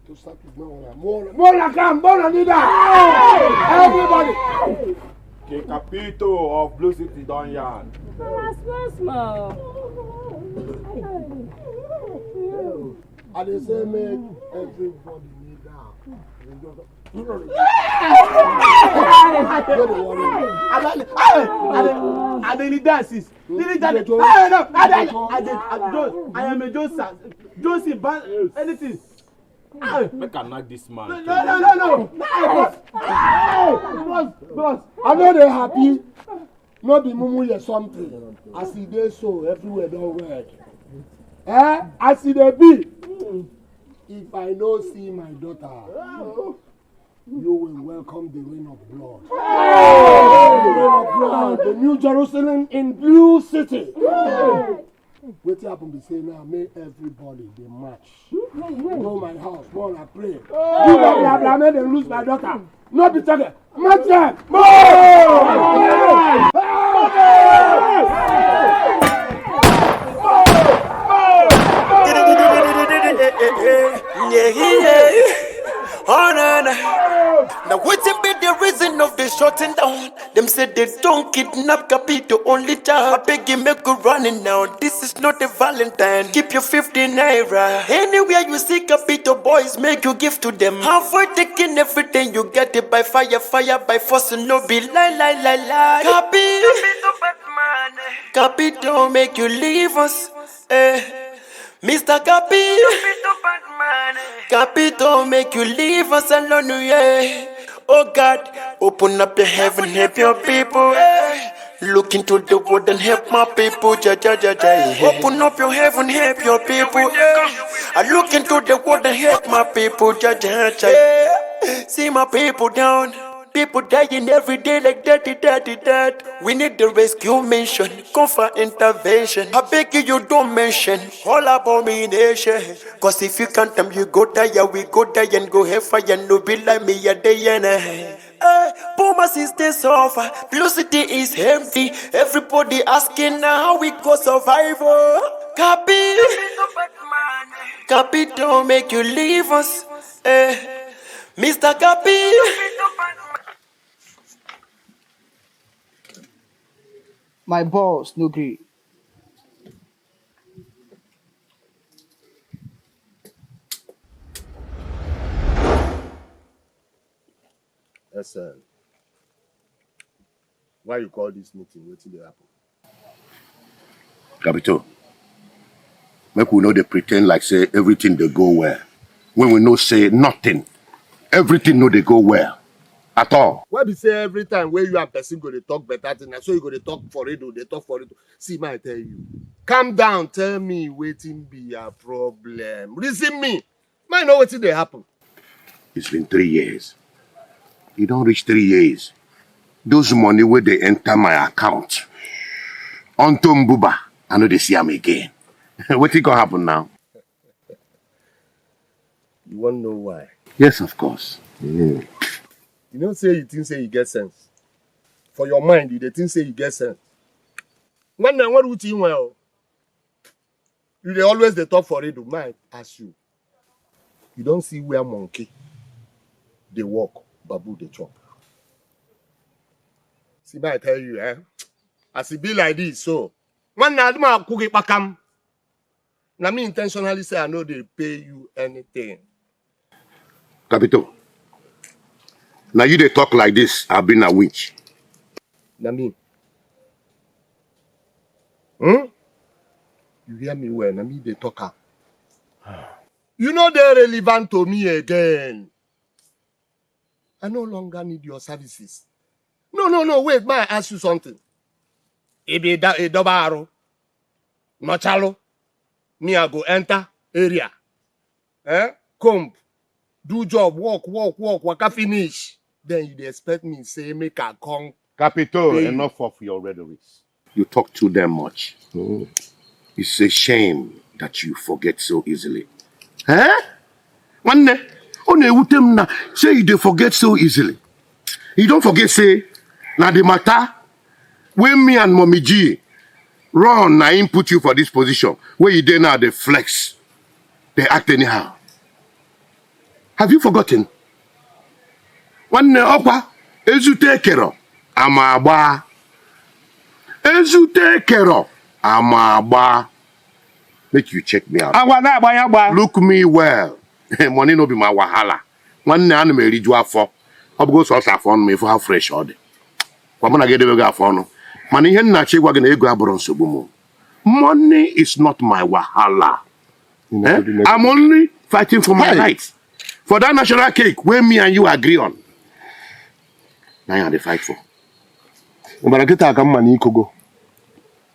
To start with more come, everybody. The capital of Blue City done yarn. Small. And they say make everybody kneel down. I need dances. I am a Joseph. Joseph, anything. Make I knock this man. No. Boss, I know they happy. No be mumu or something. I see they so everywhere don't work. I see they be. If I don't see my daughter, you will welcome the rain of blood. The rain of blood, the new Jerusalem in Blue City. What happen be say now, make everybody they march. Go my house, more I pray. You make them lose my daughter. No be talking. March them! Oh, no. Now what's be the reason of the shutting down? Them said they don't kidnap Capito, only child. I beg you make you running now. This is not a Valentine. Keep your 50 naira. Anywhere you see Capito boys, make you give to them. Avoid taking everything you get it by fire by force. No be lie. Capito make you leave us. Mr. Capito make you leave us alone, yeah. Oh God, open up your heaven, help your people. Look into the world and help my people. Open up your heaven, help your people. I look into the world and help my people. See my people down. People dying every day like that. We need the rescue mission, come for intervention. I beg you don't mention all abomination. Cause if you can't them, you go die, we go die and go hellfire. No be like me a day and Puma sisters suffer, Blue City is empty. Everybody asking how we go survival. Capi don't make you leave us. Mr. Capi. My boss no gree. SN, why you call this meeting? Wetin dey happen? Capito, make we know they pretend like say everything they go well. When we know say nothing, everything no they go well. At all. Why be say every time where you and person go to talk better thing, so you go to talk for it, they talk for it. See, I tell you. Calm down, tell me waiting be a problem. Reason me. Might know wetin dey happen. It's been 3 years. You don't reach 3 years. Those money where they enter my account. Onto Mbuba, I know they see them again. What is gonna happen now? You want to know why? Yes, of course. Mm. You don't say you think say you get sense. For your mind, you think say you get sense. What do you well? You always they talk for it, mind ask you. You don't see where monkey they walk, babu they chop. See, I tell you, as it be like this, so when I cook it back, now me intentionally say I know they pay you anything. Capito, now you they talk like this, I've been a witch. Now me. You hear me well, now me they talk. You know they're relevant to me again. I no longer need your services. No, wait, may I ask you something? Ebe a double arrow. No chalo. Me I go enter area. Come. Do job, walk, waka finish. Then you expect me say make I come. Capito, enough of your rhetoric. You talk too damn much. It's a shame that you forget so easily. One day, say you forget so easily. You don't forget say, now the matter, when me and Mommy G run, I input you for this position, where you did now they flex, they act anyhow. Have you forgotten? One okwa ezute kero amagba. Ezute kero amagba. Make you check me out. Look me well. Money no be my wahala. One na me riju afọ. Obugo so afọ me for how fresh all day. Kwa mona get the afọ no. Man ihe na chi gwa gị na ego abụrụ nsogbu mu. Money is not my wahala. I'm only fighting for my rights. For that national cake, where me and you agree on. Now you are the fight for. But I get a come money go.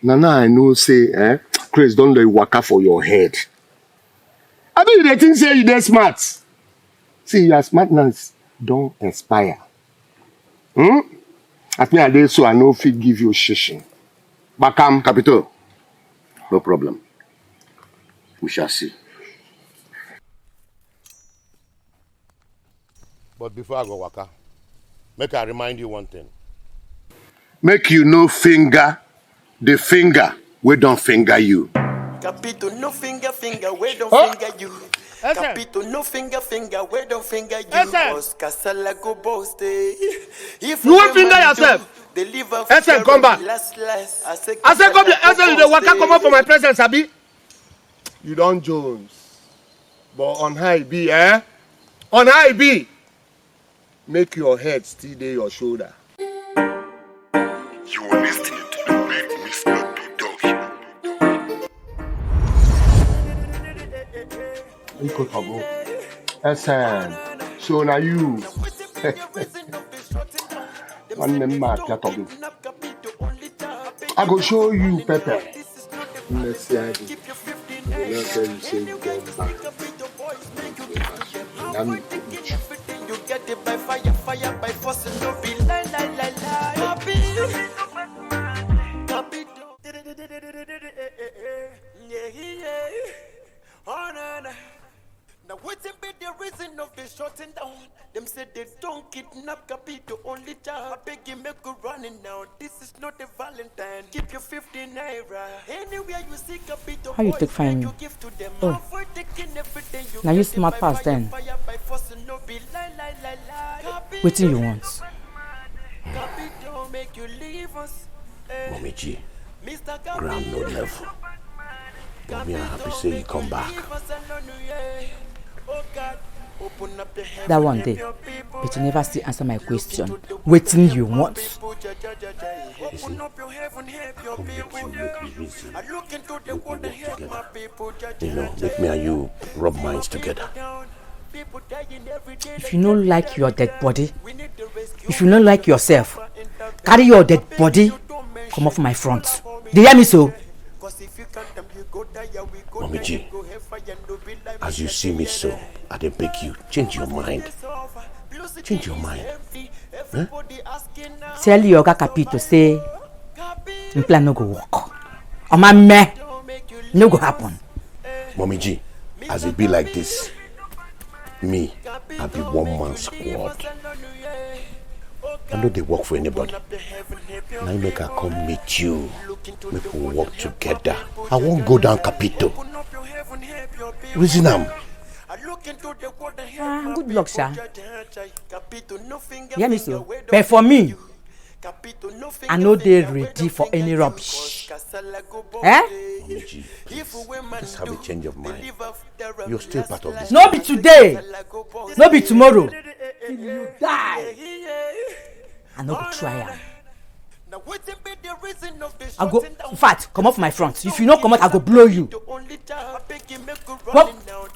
Now I know say, Chris, don't let waka for your head. I mean, they think say you dey smart. See, your smartness don't inspire. At me, I dey so I know fit give you shishin. Bakam, Capito. No problem. We shall see. But before I go waka, make I remind you one thing. Make you no finger the finger we don't finger you. Capito, no finger, we don't finger you. Capito, no finger, we don't finger you. Cause Casala go boast. If You won't finger yourself. Esen, come back. I said, come here. Esen, you dey waka come out for my presence, Abi. You don't Jones. But on high B, On high B. Make your head still dey your shoulder. You are listening to the Big Mr. Production. Esen, so now you. One name mark that of it. I go show you Pepe. Let's see. I will not tell you say you come back. You get it by fire, by force, and no be lie. Now what's be the reason of the shutting down? Them said they don't kidnap Capito, only job. Beg you make a running now. This is not a Valentine. Keep your 50 naira. Anywhere you see Capito, how you take find me? Oh, now you smart pass then. What do you want? Mommy G, ground no level. Mommy, I'm happy say you come back. That one day, but you never still answer my question. Waiting you want? You see, I come make you make me reason. Make we work together. You know, make me and you rub minds together. If you don't like your dead body, if you don't like yourself, carry your dead body, come off my front. Do you hear me so? Mommy G, as you see me so, I dey beg you, change your mind. Change your mind. Huh? Tell your Capito say, in plan no go work. Or my me, no go happen. Mommy G, as it be like this, me, I be one man squad. I know they work for anybody. Now you make I come meet you. Make we work together. I won't go down Capito. Reason am. Good luck, sir. Hear me so? But for me, I know they're ready for any rubbish. Mommy G, please, let's have a change of mind. You're still part of this. No be today. No be tomorrow. Till you die. I no go try am. I go, in fact, come off my front. If you no come out, I go blow you. Come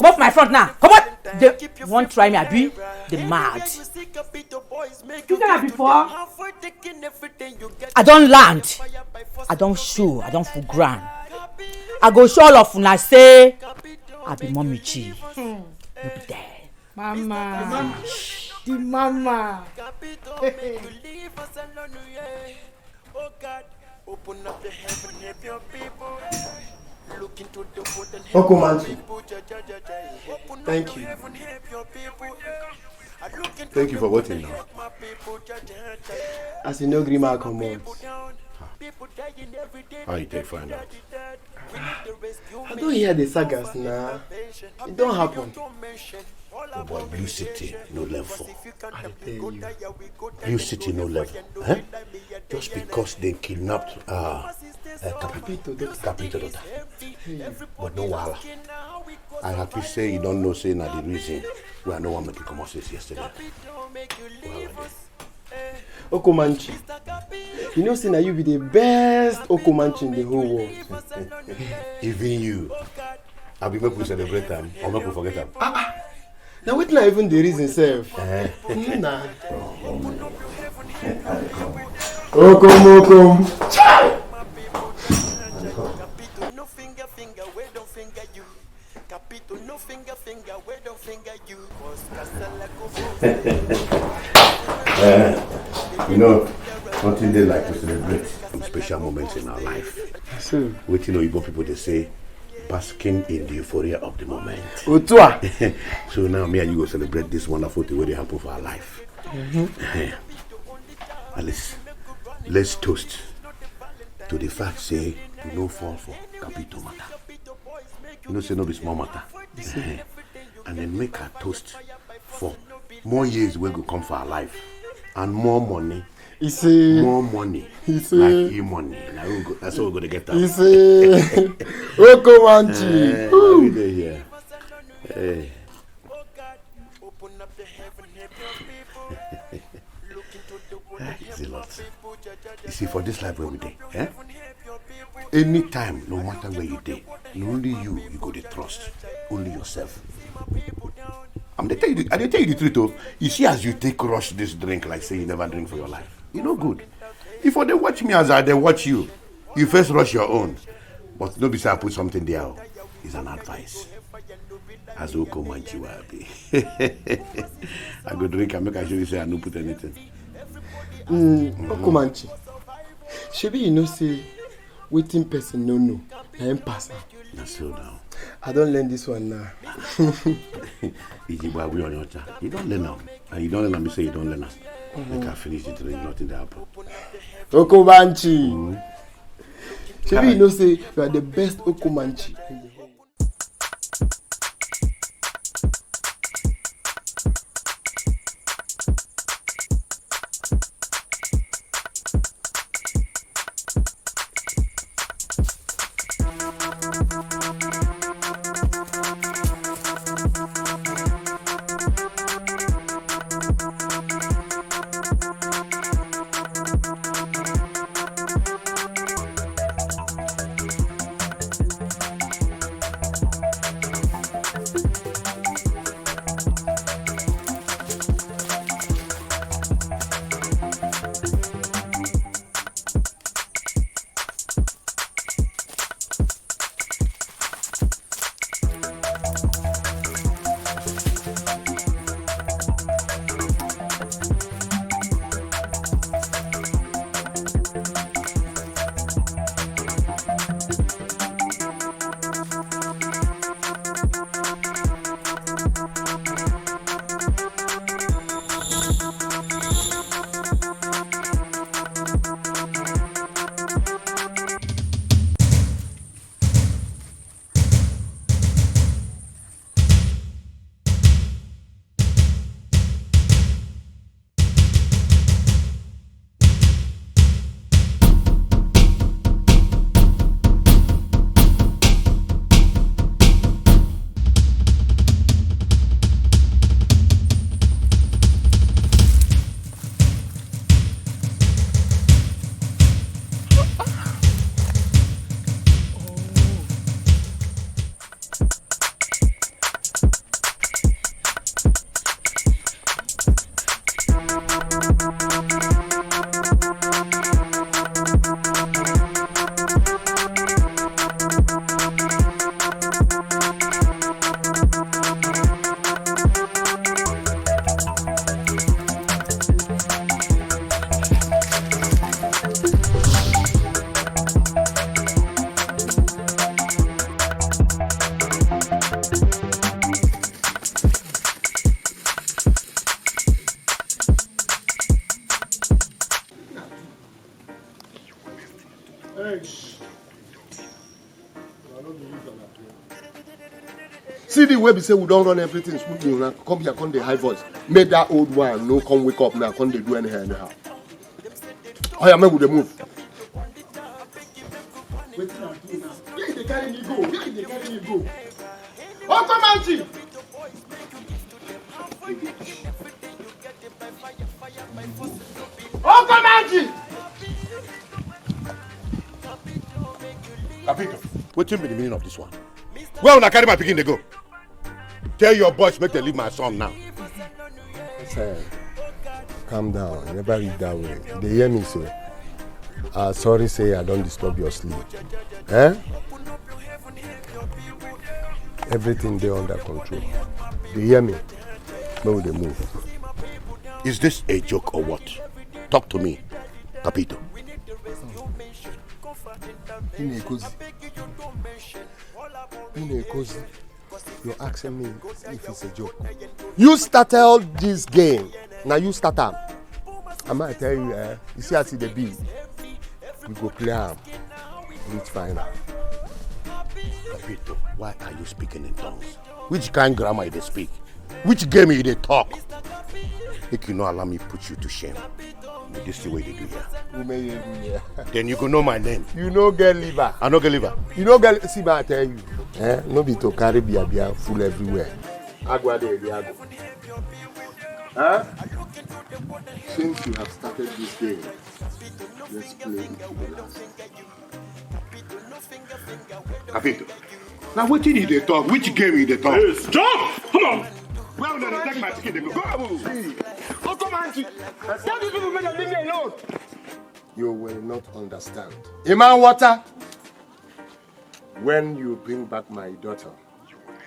off my front now. Come on. They won't try me, Abi. They mad. You done before? I don't land. I don't show. I don't full ground. I go show all of una say I be Mommy G. You be there. Mama. The mama. Uncle Manchi, thank you. Thank you for waiting now. As you know, Grima come out. How you take find out? I don't hear the sagas now. It don't happen. Oh boy, Blue City, no level. I tell you. Blue City, no level. Huh? Just because they kidnapped Capito daughter. But no wahala. I happy say you don't know say na the reason why no one make you come out since yesterday. Okomanchi, you know say na you be the best Okomanchi in the whole world. Even you. I be make we celebrate them or make we forget them. Now wait not even the reason self. Nah. Okom. You know, something they like to celebrate some special moments in our life. So, with Igbo people, they say, basking in the euphoria of the moment. Otua. So now me and you go celebrate this wonderful thing where they happen for our life. Alice, let's toast to the fact say we no fall for capital matter. You know say no be small matter. And then make a toast for more years we go come for our life and more money. More money. Like e-money. That's what we're gonna get out. Okomanchi. Here. Hey. It's a lot. You see, for this life where we day, anytime, no matter where you day, only you go to trust. Only yourself. I tell you the truth, though. You see, as you take rush this drink, like say you never drink for your life, you know good. If they watch me as they watch you, you first rush your own. But no be say I put something there. It's an advice. As Okomanchi will be. I go drink and make sure you say I no put anything. Okomanchi. Shebi you know say waiting person no. I am passing. That's so now. I don't learn this one now. You don't learn now. And you don't learn now, me say you don't learn now. Make I finish the drink, nothing to happen. Okomanchi. Shebi you know say you are the best Okomanchi. See the way we say we don't run everything smoothly now. Come here, come the high voice. Make that old one no come wake up now. Come they do anyhow. Oh yeah, make we move. Wait now, where they carry me go? Where they carry me go? Oh, come on, Chief. Oh, come on, Chief. Capito, what be the meaning of this one? Where will I carry my picking they go? Tell your boys make them leave my son now. Sir, calm down. You never read that way. They hear me so. Sorry, say I don't disturb your sleep. Eh? Everything they under control. They hear me. No, they move. Is this a joke or what? Talk to me, Capito. You're asking me if it's a joke. You started this game. Now you start them. I might tell you, you see I see the beat. We go play them. Reach final. Capito, why are you speaking in tongues? Which kind of grammar they speak? Which game they talk? If you not allow me put you to shame. This is the way they do here. Then you go know my name. You know get liver. I know get liver. You know get see I tell you. No be to carry beer full everywhere. Agua de Diago. Huh? Since you have started this game, let's play it to the last. Capito. Now what did they talk? Which game they talk? Yes. Jump! Come on! Well, then they take my ticket. They go. Oh, come on, tell these people to leave me alone. You will not understand. Iman water. When you bring back my daughter,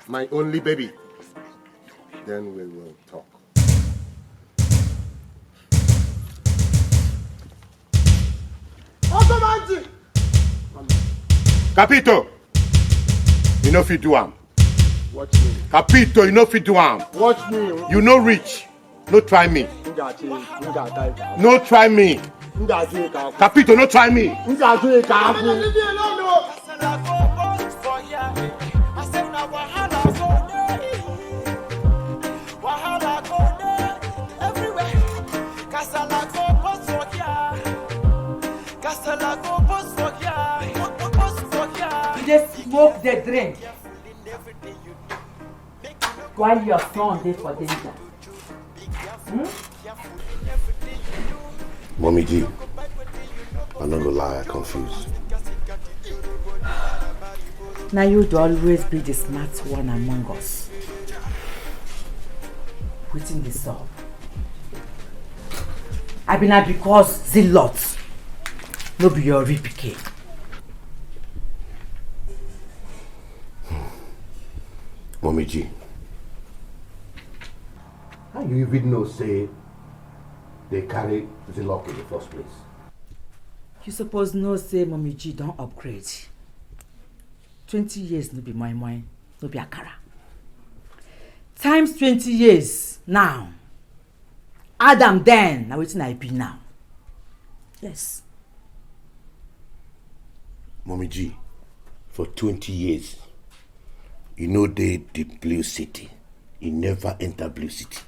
my only baby, then we will talk. Oh, come on, Capito, you know if you do am. Watch me. Capito, you know if you do am. Watch me. You know rich. No try me. No try me. Capito, no try me. Leave me alone, no. You just smoke the drink while your son dey for danger. Mommy G, I'm not gonna lie, I'm confused. Now you'd always be the smart one among us. Waiting this up. I been not because zealot no be your repique. Mommy G, how you even know say they carry the lock in the first place? You suppose no say Mommy G don't upgrade. 20 years no be my no be akara. Times 20 years now. Adam then, now wetin I be now. Yes. Mommy G, for 20 years, you know they the Blue City. You never enter Blue City.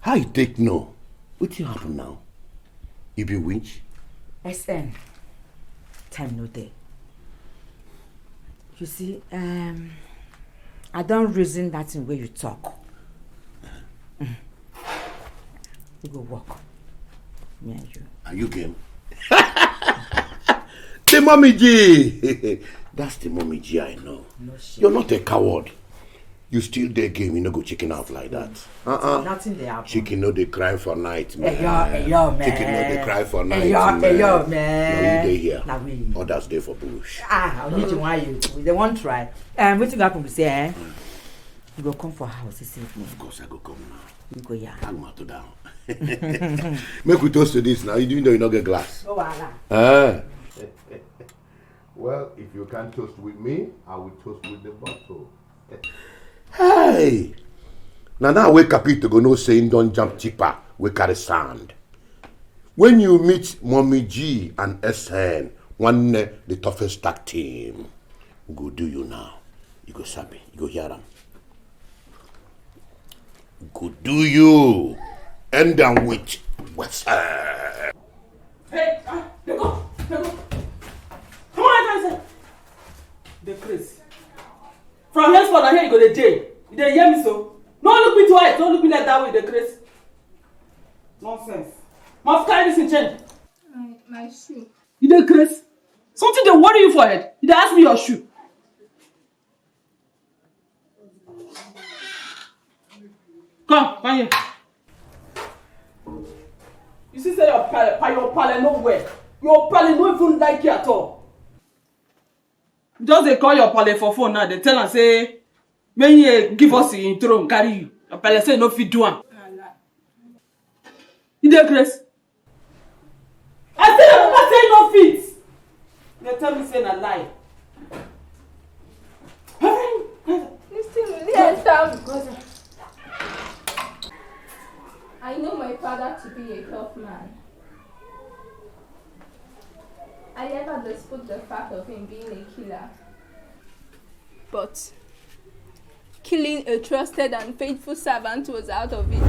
How you take no? What will happen now? You be winch? SN. Time no day. You see, I don't reason that in way you talk. We go walk. Me and you. Are you game? The Mommy G! That's the Mommy G I know. No shit. You're not a coward. You still there game, you no go chicken out like that. Nothing they happen. Chicken no they cry for night, man. Hey, yo, man. Chicken no they cry for night, Hey, yo, man. Now you dey here. Now we. Others dey for bush. I'll need you why you. They won't try. What you happen to say, You go come for house this evening. Of course I go come now. You go yeah. I'm out down. Make we toast to this now, even though you not get glass. No wahala. Well, if you can't toast with me, I will toast with the bottle. Hey! Now that way Capito go no saying don't jump cheaper, we carry sand. When you meet Mommy G and SN, one the toughest tag team, go do you now. You go sabi, you go hear them. Go do you. End them with what's Hey, they go. Come on, I the Chris. From henceforth, I hear you go the J. You dey hear me so? No look me twice. Don't look me like that way, the Chris. Nonsense. Must carry this in change. My shoe. You dey Chris? Something dey worry you for head. You dey ask me your shoe. Come here. You see, say your pale nowhere. Your pale no even like you at all. Just they call your pale for phone now. They tell am say, "May you give us the intro and carry you." Your pale say no fit do am. You dey grace? I say your papa say no fit. They tell me say na lie. You still really enter. I know my father to be a tough man. I never dispute the fact of him being a killer. But killing a trusted and faithful servant was out of it.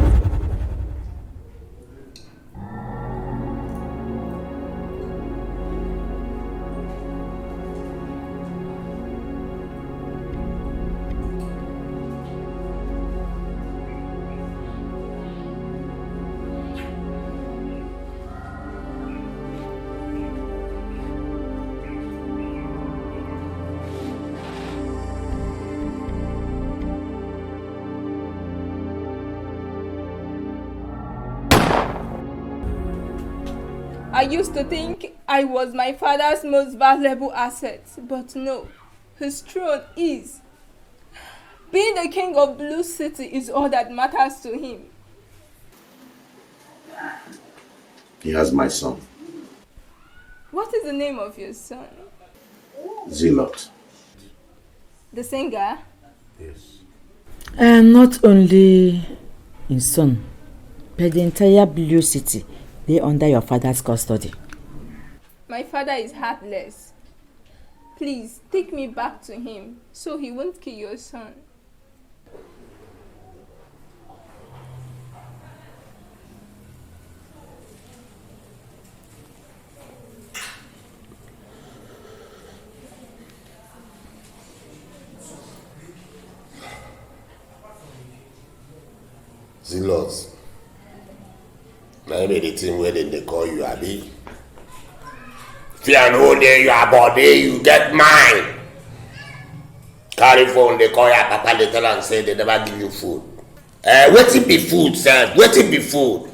I used to think I was my father's most valuable asset, but no, his throne is. Being the king of Blue City is all that matters to him. He has my son. What is the name of your son? Zealot. The singer? Yes. And not only his son, but the entire Blue City, they under your father's custody. My father is heartless. Please, take me back to him, so he won't kill your son. Zealot. Maybe the thing where they call you Abi. Fear no day you are body, you get mine. Carry phone, they call your papa, they tell and say they never give you food. Waiting be food, sir. Waiting be food.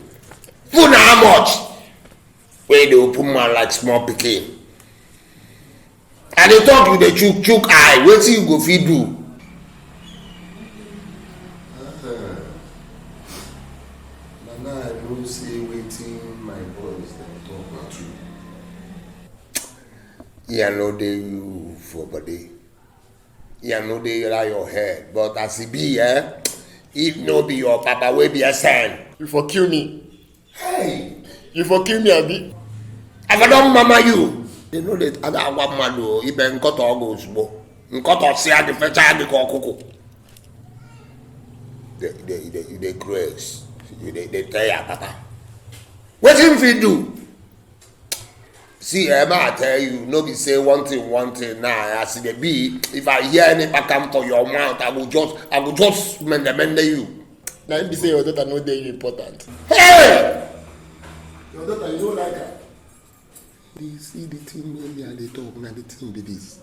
Food na how much? Where they open man like small pikin. And they talk you, they chook eye. Waiting you go feed do. Yeah, no they you for body. Yeah, no they lie your head. But as it be, if no be your papa, will be a son. You for kill me. Hey, you for kill me, Abi. If I don't mama you, they know that other one man do. Even cut all goes bo. Cut or see the fetch the cocoa. They crazy. They tell your papa. What if you do? See, I tell you, no be say one thing now. As it be, if I hear any come for your mouth, I will just mend you. Now if you say your daughter no dey important. Hey! Your daughter, you don't like her. You see the thing when me and they talk, now the thing be this.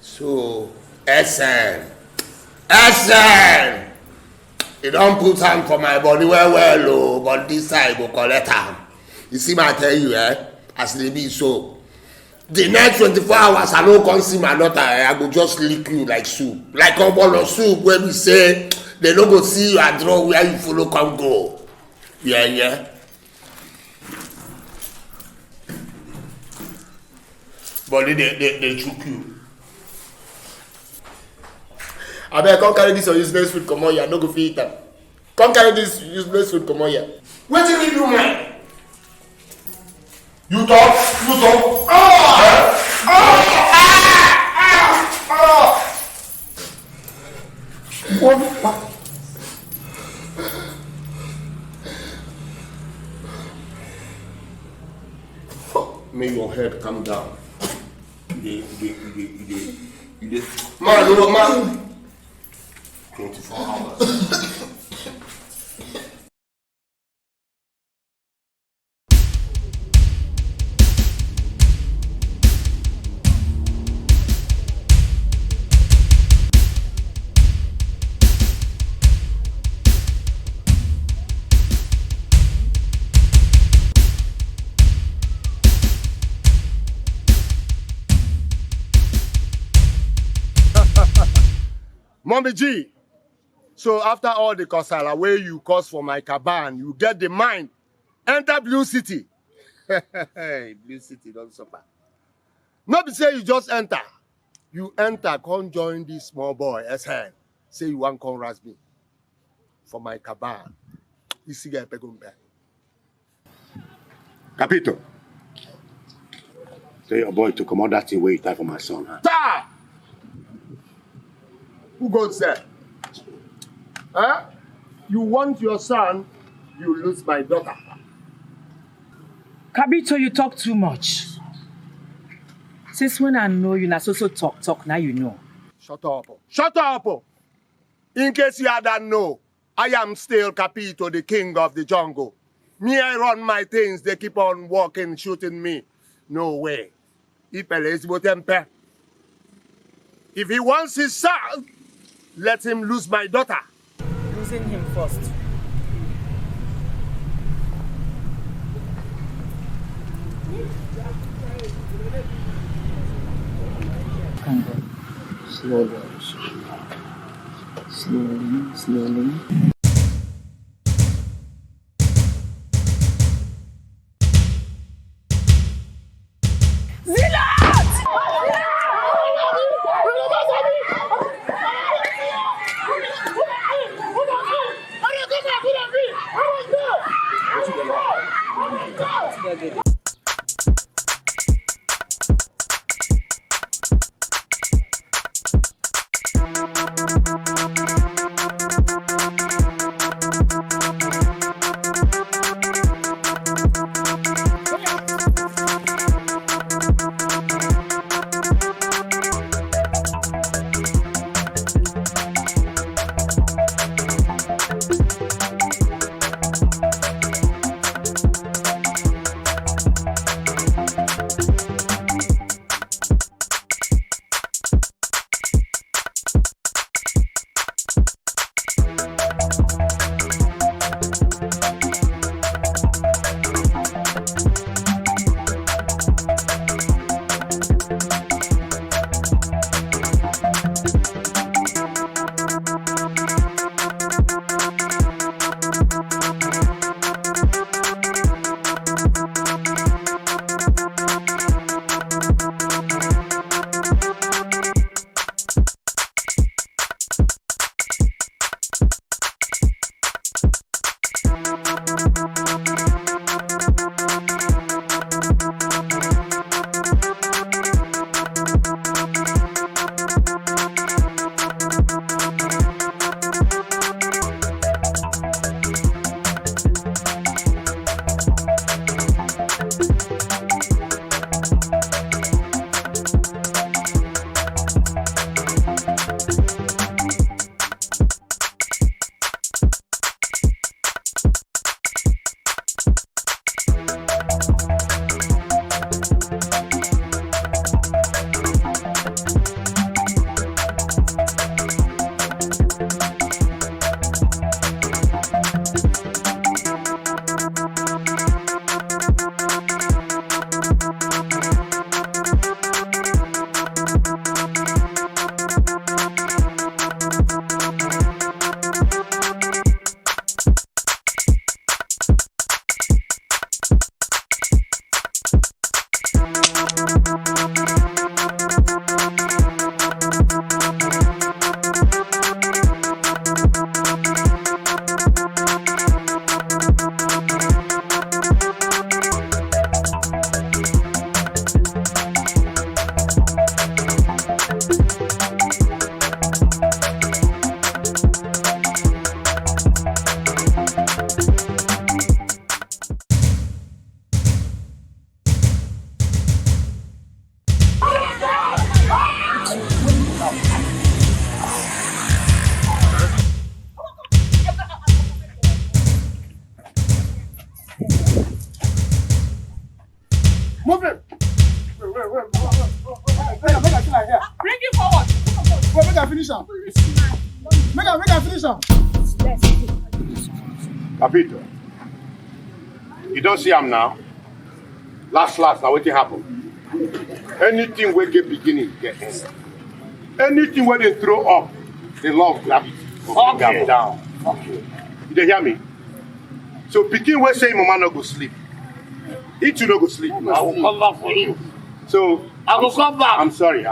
So, Essen. You don't put hand for my body well, but this side go collect hand. You see, I tell you, as they be so. The next 24 hours, I no come see my daughter, I go just lick you like soup. Like a bowl of soup where we say, they no go see you and draw where you follow come go. Yeah. But they choke you. I better come carry this useless food, come on here. No go feed them. Come carry this useless food, come on here. What do you do, man? You talk. What? May your head come down. You did. Man. 24 hours. Mommy G. So after all the kasala where you cause for my caban, you get the mind. Enter Blue City. Blue City don't suffer. Not be say you just enter. You enter, come join this small boy, SN. Say you want come ras me for my caban. You see get pegumbe. Capito. Tell your boy to come out that thing where you tie for my son. Huh? Ta! Who goes there? Huh? You want your son, you lose my daughter. Kabito, you talk too much. Since when I know you, not so talk, now you know. Shut up. Shut up. In case you hadn't know, I am still Capito, the king of the jungle. Me, I run my things, they keep on walking, shooting me. No way. If he wants his son, let him lose my daughter. Losing him first. Slowly. Move it. Bring it forward. Wait, make I finish am. Make I finish am. Capito, you don't see him now. Last, now wetin happen? Anything we get beginning, get end. Anything where they throw up, They love gravity. Okay. Down. Okay. You dey hear me? So pikin wey say mama no go sleep. He too no go sleep. I will come back for you. So I will come back. I'm sorry.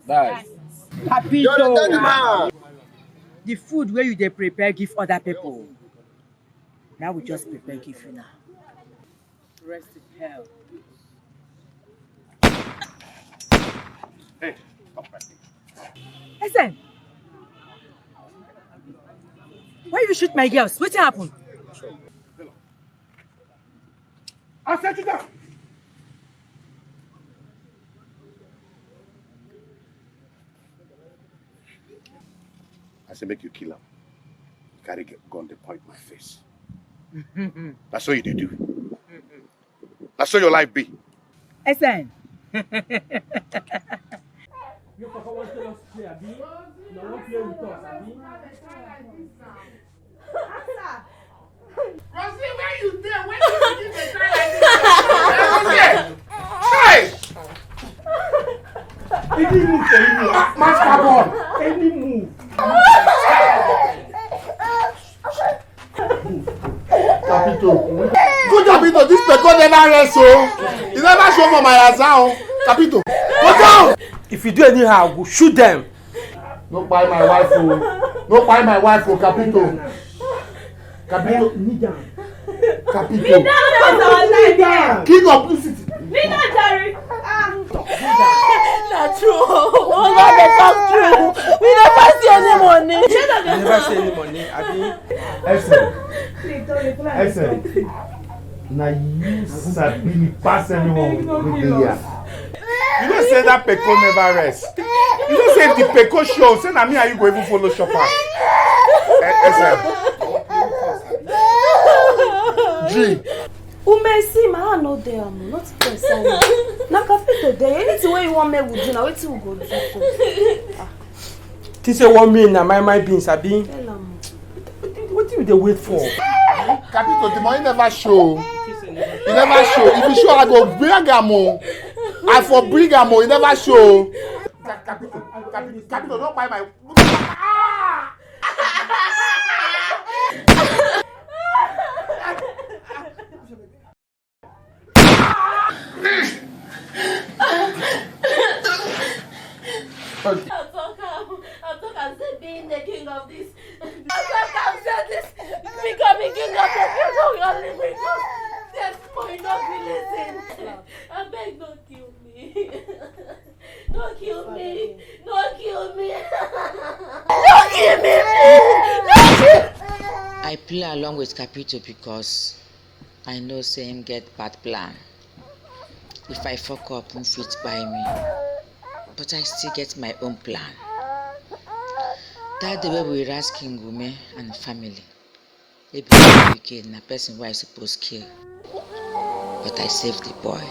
Bye. Capito. The food where you dey prepare give other people. Now we just prepare give you now. Rest in hell. Hey, come back. Listen. Why you shoot my girls? What happened? I said you down. I say make you kill him. Carry gun to point my face. That's what you do. That's what your life be. Listen. Your papa wants to play, Abi. You won't play with us, Abi. Rosie, where you there? When did you give the time like this? Any move for you. Match carbon. Any move. Capito. Good Capito, this peko never rest, so he never show for my Azao. Capito, go down. If you do anyhow, I will shoot them. No buy my wife, oh. No buy my wife, oh, Capito. Capito. Capito. King of Blue City. Jerry. Not true. Oh, God, they talk true. We never see any money. You never see any money, Abi. Excellent. Now you sabi me pass anyone with the year. You don't say that peko never rest. You don't say if the peko show, say na me and you go even follow shopper. G. Umesi, my hand no there, not person. Na Capito there. Anything where you want me with do, now wetin we go do. This say 1 million na my beans, Abi. What do you wait for? Capito, the money never show. He never show. If you show, I go bring am o. I for bring am o. He never show. Capito, don't buy my. I'll talk and say being the king of this. I'll talk and say this. Becoming king of the kingdom only because that might not be listened. I beg, don't kill me. Don't kill me. Don't kill me. Don't kill me, please. I play along with Capito because I know say him get bad plan. If I fuck up, him fit by me. But I still get my own plan. That the way we asking Gume and family. Maybe again a person who I suppose kill. But I saved the boy.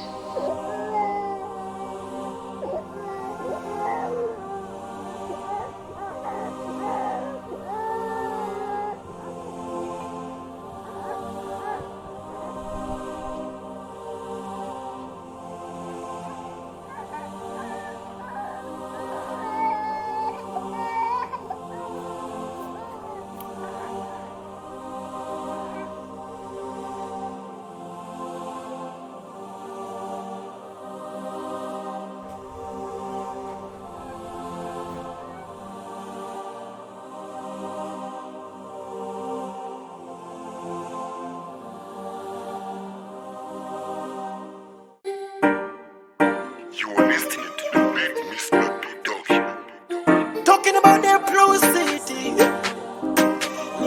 Talking about their blue city.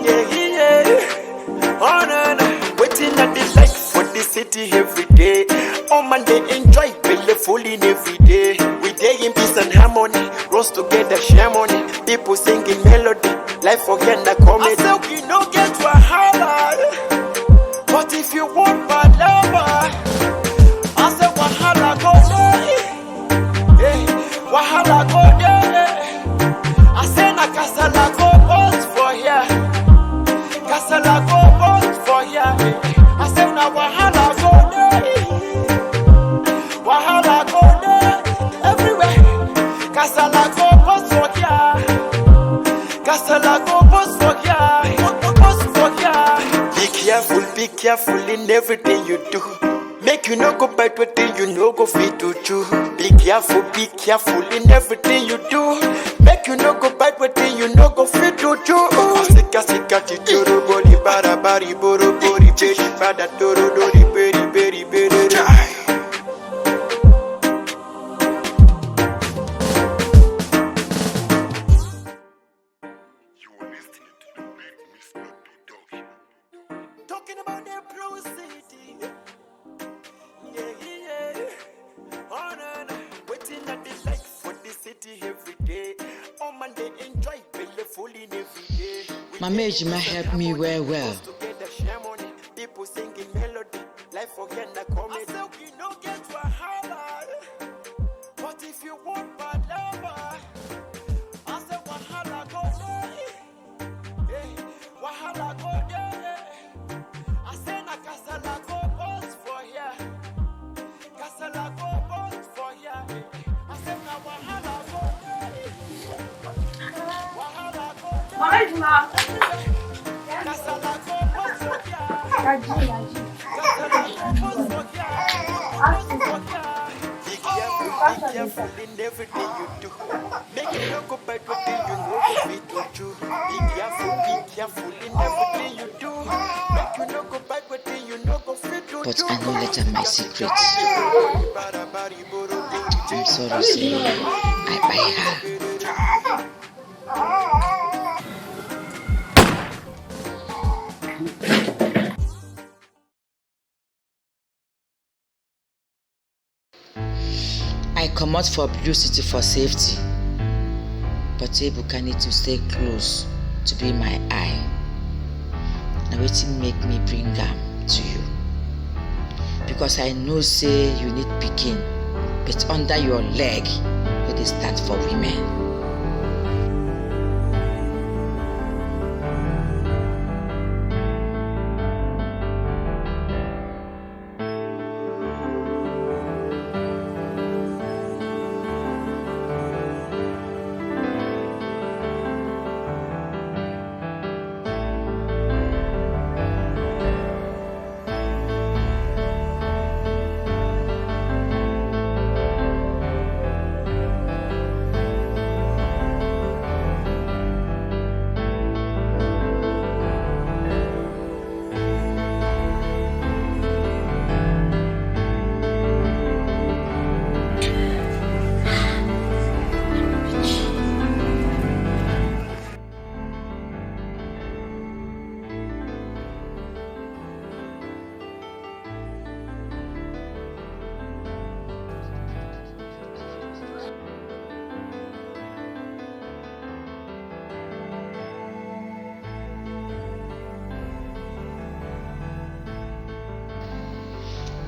Yeah. Oh, no. Waiting at the lights for the city every day. Oh, man, they enjoy fully every day. We day in peace and harmony. Roast together, share money. People singing melody. Life forget the comedy. I say we no get to a hard. But if you want my lover, I say wahala go there. Wahala go there. I say na kasala go both for here. Kasala go both for here. I say na wahala go there. Wahala boss for ya, boss for ya. Be careful in everything you do. Make you no go bite what you no go fit to chew. Be careful in everything you do. Make you no go bite what you no go fit to chew. Sika titoro boli bara bari boro bori beri bada toro dori beri beri beri. Talking about their blue city. Yeah. Oh, no, no. Waiting at the lights for the city every day. Oh, man, they enjoy playful in every day. Mama Ejima help me well. Together, share money. People singing melody. Life for here, na comedy. I say, we don't get to a high. But if you want my lover, I say, wahala go there. Wahala go there. I say na kasala go boss for here. Kasala go boss for here. I say na wahala go there. Wahala go there. Kasala go boss for here. Kasala go boss for here. Be careful in everything you do. Make you no go bite what you no go fit to chew. Be careful in everything you do. Make you no go bite what you no go fit to chew. But I know let her my secret. I'm sorry, say I buy her. I come out for Blue City for safety, but Ebuka need to stay close to be my eye. Now wetin make me bring am to you, because I know say you need pikin, but under your leg no dey stand for women.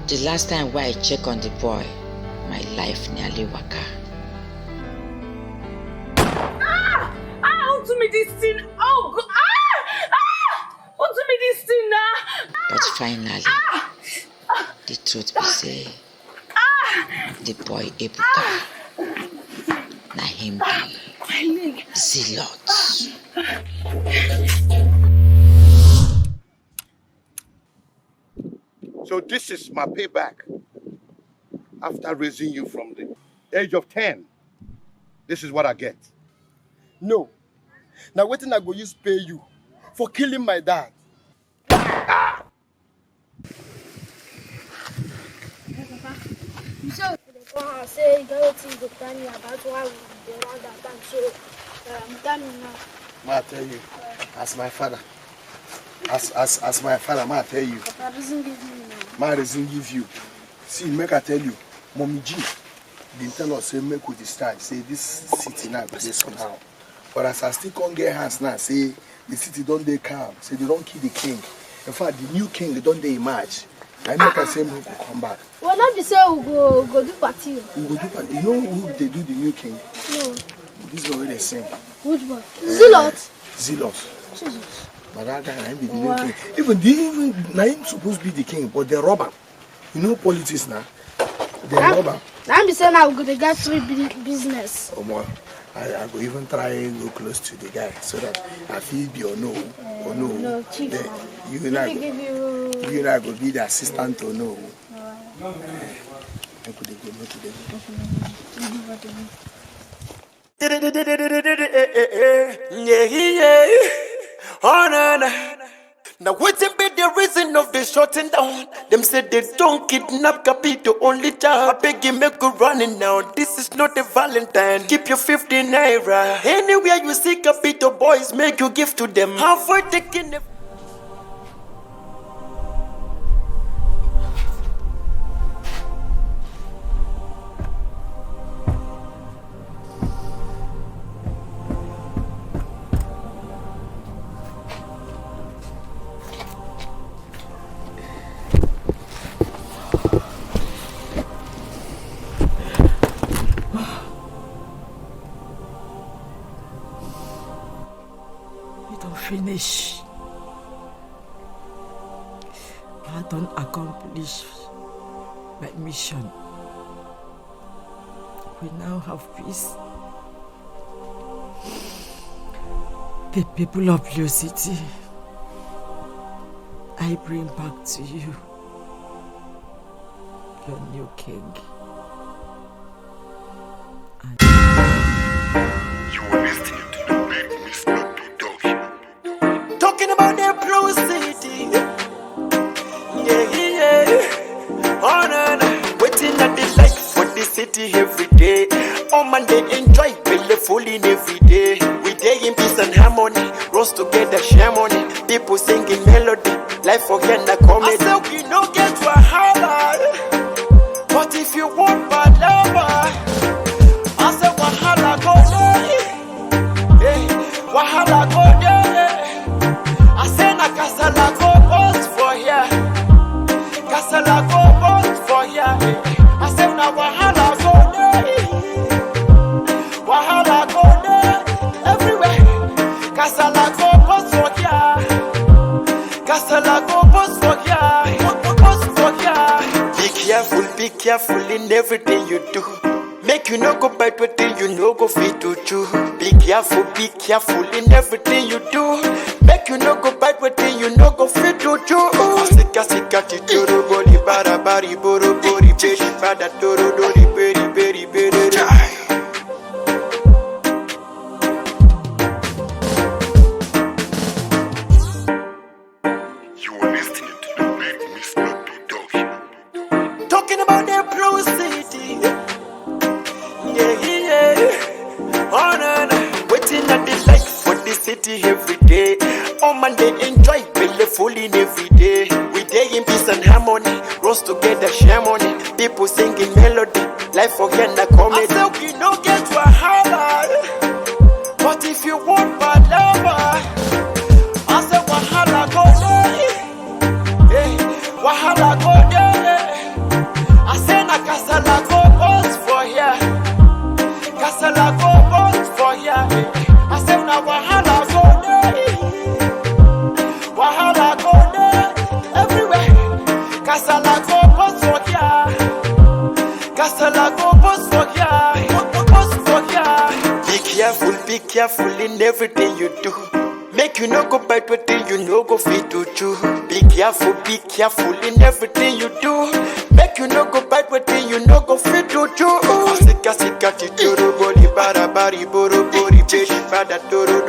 The last time where I check on the boy, my life nearly waka. Don't do me this thing! Oh God! Don't do me this thing now! But finally, the truth be say, the boy Ebuka, na him be zealot. So this is my payback after raising you from the age of 10. This is what I get. No. Now wetin I go use pay you for killing my dad? So say you go to tell me about why we dey around that time. So tell me now. Ma tell you, as my father. As my father, ma tell you. Papa doesn't give me now. Ma doesn't give you. See, make I tell you, Mommy G didn't tell us say make we decide. Say this city now go dey somehow. But as I still can't get hands now, say the city don't dey calm. Say they don't kill the king. In fact, the new king they don't dey emerge. I make the same people come back. Well, not be say we go do party. We go do party. You know who they do the new king? No. This one where they sing. Which one? Zealot. Zealot. Jesus. But that guy ain't be the new king. Even now him supposed to be the king, but they rob him. You know politics now. They rob him. Now be saying now we go to get free business. Oh boy. I go even try go close to the guy so that I feel be or no. No, chief. Then you and I go be the assistant or no. I could go to them. Oh, na, na. Now what's be the reason of the shutting down? Them said they don't kidnap Capito, only job. I beg you make a running now. This is not a Valentine. Keep your 50 naira. Anywhere you see Capito boys, make you give to them. Have for taking the finish. I don't accomplish my mission. We now have peace. The people of Blue City, I bring back to you your new king. You are listening to the big Mr. Talking about the Blue City. Yeah. Oh, no, no. Waiting at the light for the city every day. Oh, man, they enjoy fully every day. We day in peace and harmony. Roast together, share money. People singing melody. Life for the comedy. I said we no get to a highlight. But if you want my lover, I said wahala go there. Wahala go there. I say na kasala go boss for here. Kasala go boss for here. I say na wahala go there. Wahala go there. Everywhere. Kasala go boss for here. Kasala go boss for here. Boss for here. Be careful in everything you do. Make you no go bite what you no go fit to chew. Be careful in everything you do. Make you no go bite what you no go fit to chew. Sika titoro body bara bari boro bori beri bada toro dori beri beri beri. You are listening to the big Mr. Talking about the Blue City. Yeah. Oh, no, no. Waiting at the light for the city every day. Oh, man, they enjoy fully every day. We day in peace and harmony. Roast together, share money. People singing melody. Life for the comedy. I said we no get to a highlight. But if you want my lover, I said wahala go there. Wahala go there. I say na kasala go boss for here. Kasala go boss for here. I say na wahala go there. Wahala go there. Everywhere. Kasala go boss for here. Kasala go boss for here. Boss for here. Be careful in everything you do. Make you no go bite what you no go fit to chew. Be careful in everything you do. Make you no go bite what you no go fit to chew. Sika titoro body bara bari boro bori beri bada toro